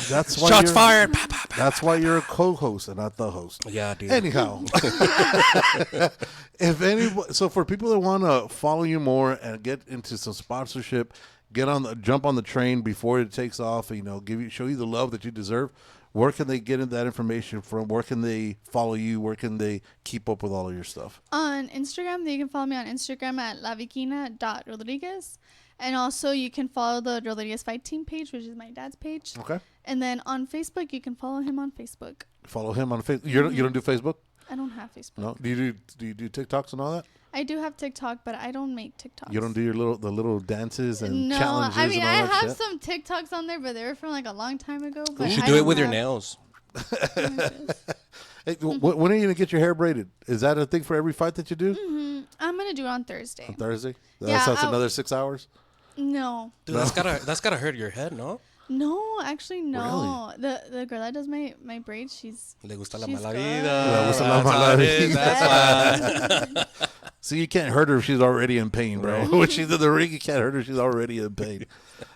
That's why Shots you're- fired. That's why you're a co-host and not the host. Yeah, dude. Anyhow, if anybody, so for people that want to follow you more and get into some sponsorship, jump on the train before it takes off. Show you the love that you deserve. Where can they get into that information from? Where can they follow you? Where can they keep up with all of your stuff? On Instagram, you can follow me on Instagram at lavicina.rodriguez. And also, you can follow the Rodriguez Fight Team page, which is my dad's page. Okay. And then on Facebook, you can follow him on Facebook. Follow him on Facebook. You don't do Facebook? I don't have Facebook. No. Do you do TikToks and all that? I do have TikTok, but I don't make TikToks. You don't do the little dances and No, challenges. I mean, and all I that have shit? some TikToks on there, but they were from like a long time ago. You But should I do it don't with your have nails. images. Hey, when are you gonna get your hair braided? Is that a thing for every fight that you do? I'm going to do it on Thursday. On Thursday? Yeah, So that's I'll- another 6 hours? No. Dude, that's gotta hurt your head, no? No, actually, no. The girl that does my braids, she's... Le gusta la She's mala good. vida. Le gusta la That's mala all it is. vida. That's why. So you can't hurt her if she's already in pain, bro. When she's in the ring, you can't hurt her. She's already in pain.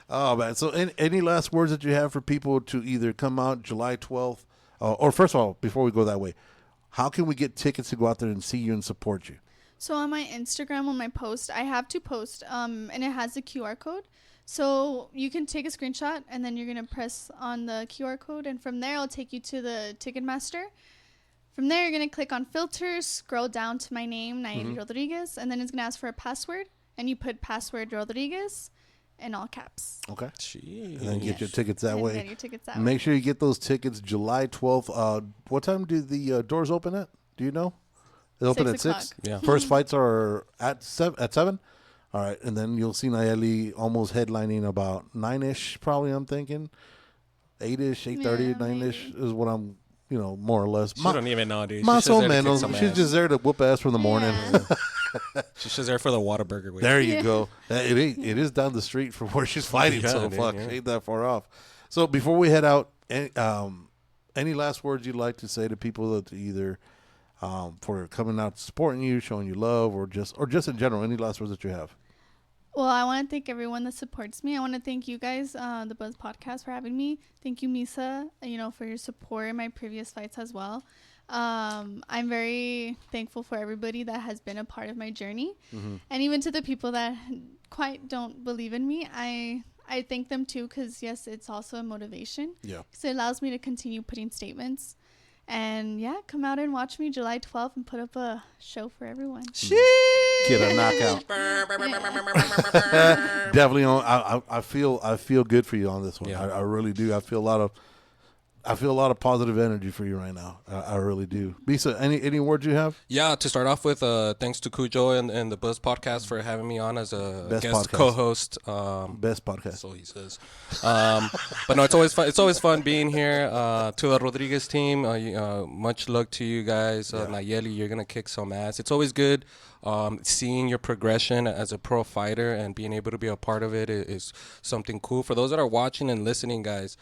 Oh, man. So any last words that you have for people to either come out July 12th? Or first of all, before we go that way, how can we get tickets to go out there and see you and support you? So on my Instagram, on my post, I have to post, and it has a QR code. So you can take a screenshot, and then you're going to press on the QR code, and from there, it'll take you to the Ticketmaster. From there, you're going to click on filters, scroll down to my name, Nayeli Rodriguez, and then it's going to ask for a password, and you put password Rodriguez in all caps. Okay. Jeez. And then get your tickets that And way. get your tickets that way. Make sure you get those tickets July 12th. What time do the doors open at? Do you know? They open 6 at 6? o'clock. Yeah. First fights are at 7? All right. And then you'll see Nayeli almost headlining about 9-ish, probably, I'm thinking. 8-ish, 8:30, Yeah, 9-ish maybe. is what I'm, more or less. She don't even know, dude. Más She's o just there to kick menos. some She's ass. just there to whoop ass from the morning. Yeah. She's just there for the Whataburger. Wait. There you Yeah. go. It is down the street from where she's fighting, Yeah, so dude, fuck, yeah. ain't that far off. So before we head out, any last words you'd like to say to people that either for coming out, supporting you, showing you love, or just in general, any last words that you have? Well, I want to thank everyone that supports me. I want to thank you guys, the Buzz Podcast, for having me. Thank you, Misa, for your support in my previous fights as well. I'm very thankful for everybody that has been a part of my journey. And even to the people that quite don't believe in me, I thank them too, because, yes, it's also a motivation. Yeah. Because it allows me to continue putting statements. And, yeah, come out and watch me July 12th and put up a show for everyone. Get a knockout. Definitely on. I feel good for you on this one. Yeah. I really do. I feel a lot of positive energy for you right now. I really do. Misa, any words you have? Yeah, to start off with, thanks to Cujo and the Buzz Podcast for having me on as a Best guest podcast. co-host. Best podcast. So he says. But no, it's always fun. It's always fun being here. To the Rodriguez team, much luck to you guys. Nayeli, you're gonna kick some ass. It's always good seeing your progression as a pro fighter and being able to be a part of it is something cool. For those that are watching and listening, guys,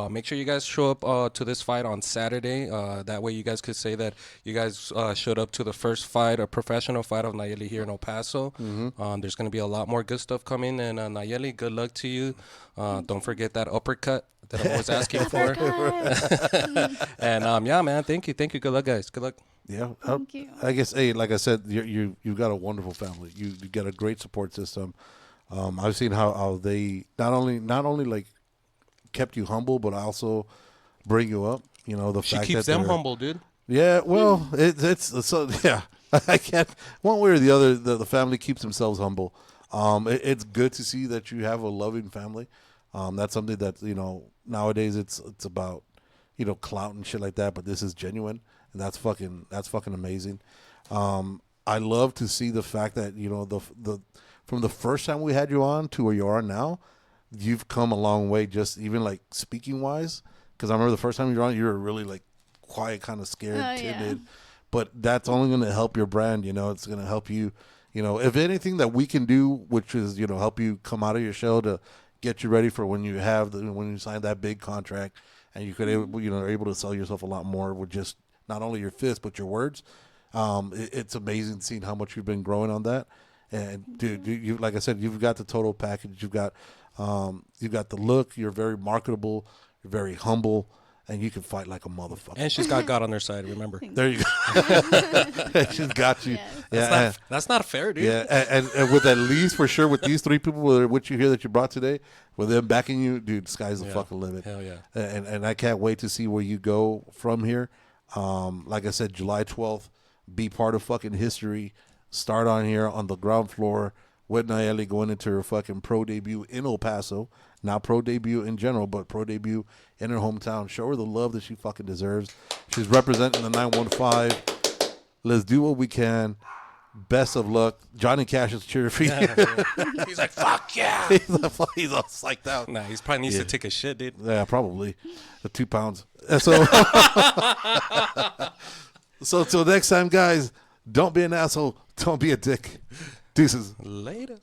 make sure you guys show up to this fight on Saturday. That way, you guys could say that you guys showed up to the first fight, a professional fight of Nayeli here in El Paso. There's gonna be a lot more good stuff coming, and Nayeli, good luck to you. Don't forget that uppercut that I'm always asking for. And yeah, man, thank you. Good luck, guys. Good luck. Yeah, Thank you. I guess. Hey, like I said, you've got a wonderful family. You got a great support system. I've seen how they not only like kept you humble, but also bring you up. The She fact keeps that them they're- humble, dude. Yeah, well, it's so yeah. I can't one way or the other. The family keeps themselves humble. It's good to see that you have a loving family. That's something that nowadays it's about clout and shit like that. But this is genuine, and that's fucking amazing. I love to see the fact that the from the first time we had you on to where you are now, you've come a long way. Just even like speaking wise, because I remember the first time you were on, you were really like quiet, kind of scared, Oh, timid. yeah. But that's only going to help your brand. It's going to help you. If anything that we can do, which is help you come out of your shell to get you ready for when you when you sign that big contract, and you could are able to sell yourself a lot more with just not only your fists but your words. It's amazing seeing how much you've been growing on that. And dude, you like I said, you've got the total package. You've got the look. You're very marketable. You're very humble, and you can fight like a motherfucker. And she's got God on her side. Remember. There you go. She's got you. Yes. That's not fair, dude. Yeah, and with at least for sure with these three people which you hear that you brought today, with them backing you, dude, sky's the fucking limit. Hell yeah. And I can't wait to see where you go from here. Like I said, July 12th, be part of fucking history. Start on here on the ground floor with Nayeli going into her fucking pro debut in El Paso. Not pro debut in general, but pro debut in her hometown. Show her the love that she fucking deserves. She's representing the 915. Let's do what we can. Best of luck. Johnny Cash is cheering for you. He's like, fuck yeah. He's all psyched out. Nah, he's probably needs to take a shit, dude. Yeah, probably. 2 pounds. So, so till next time, guys, don't be an asshole. Don't be a dick. Deuces. Later.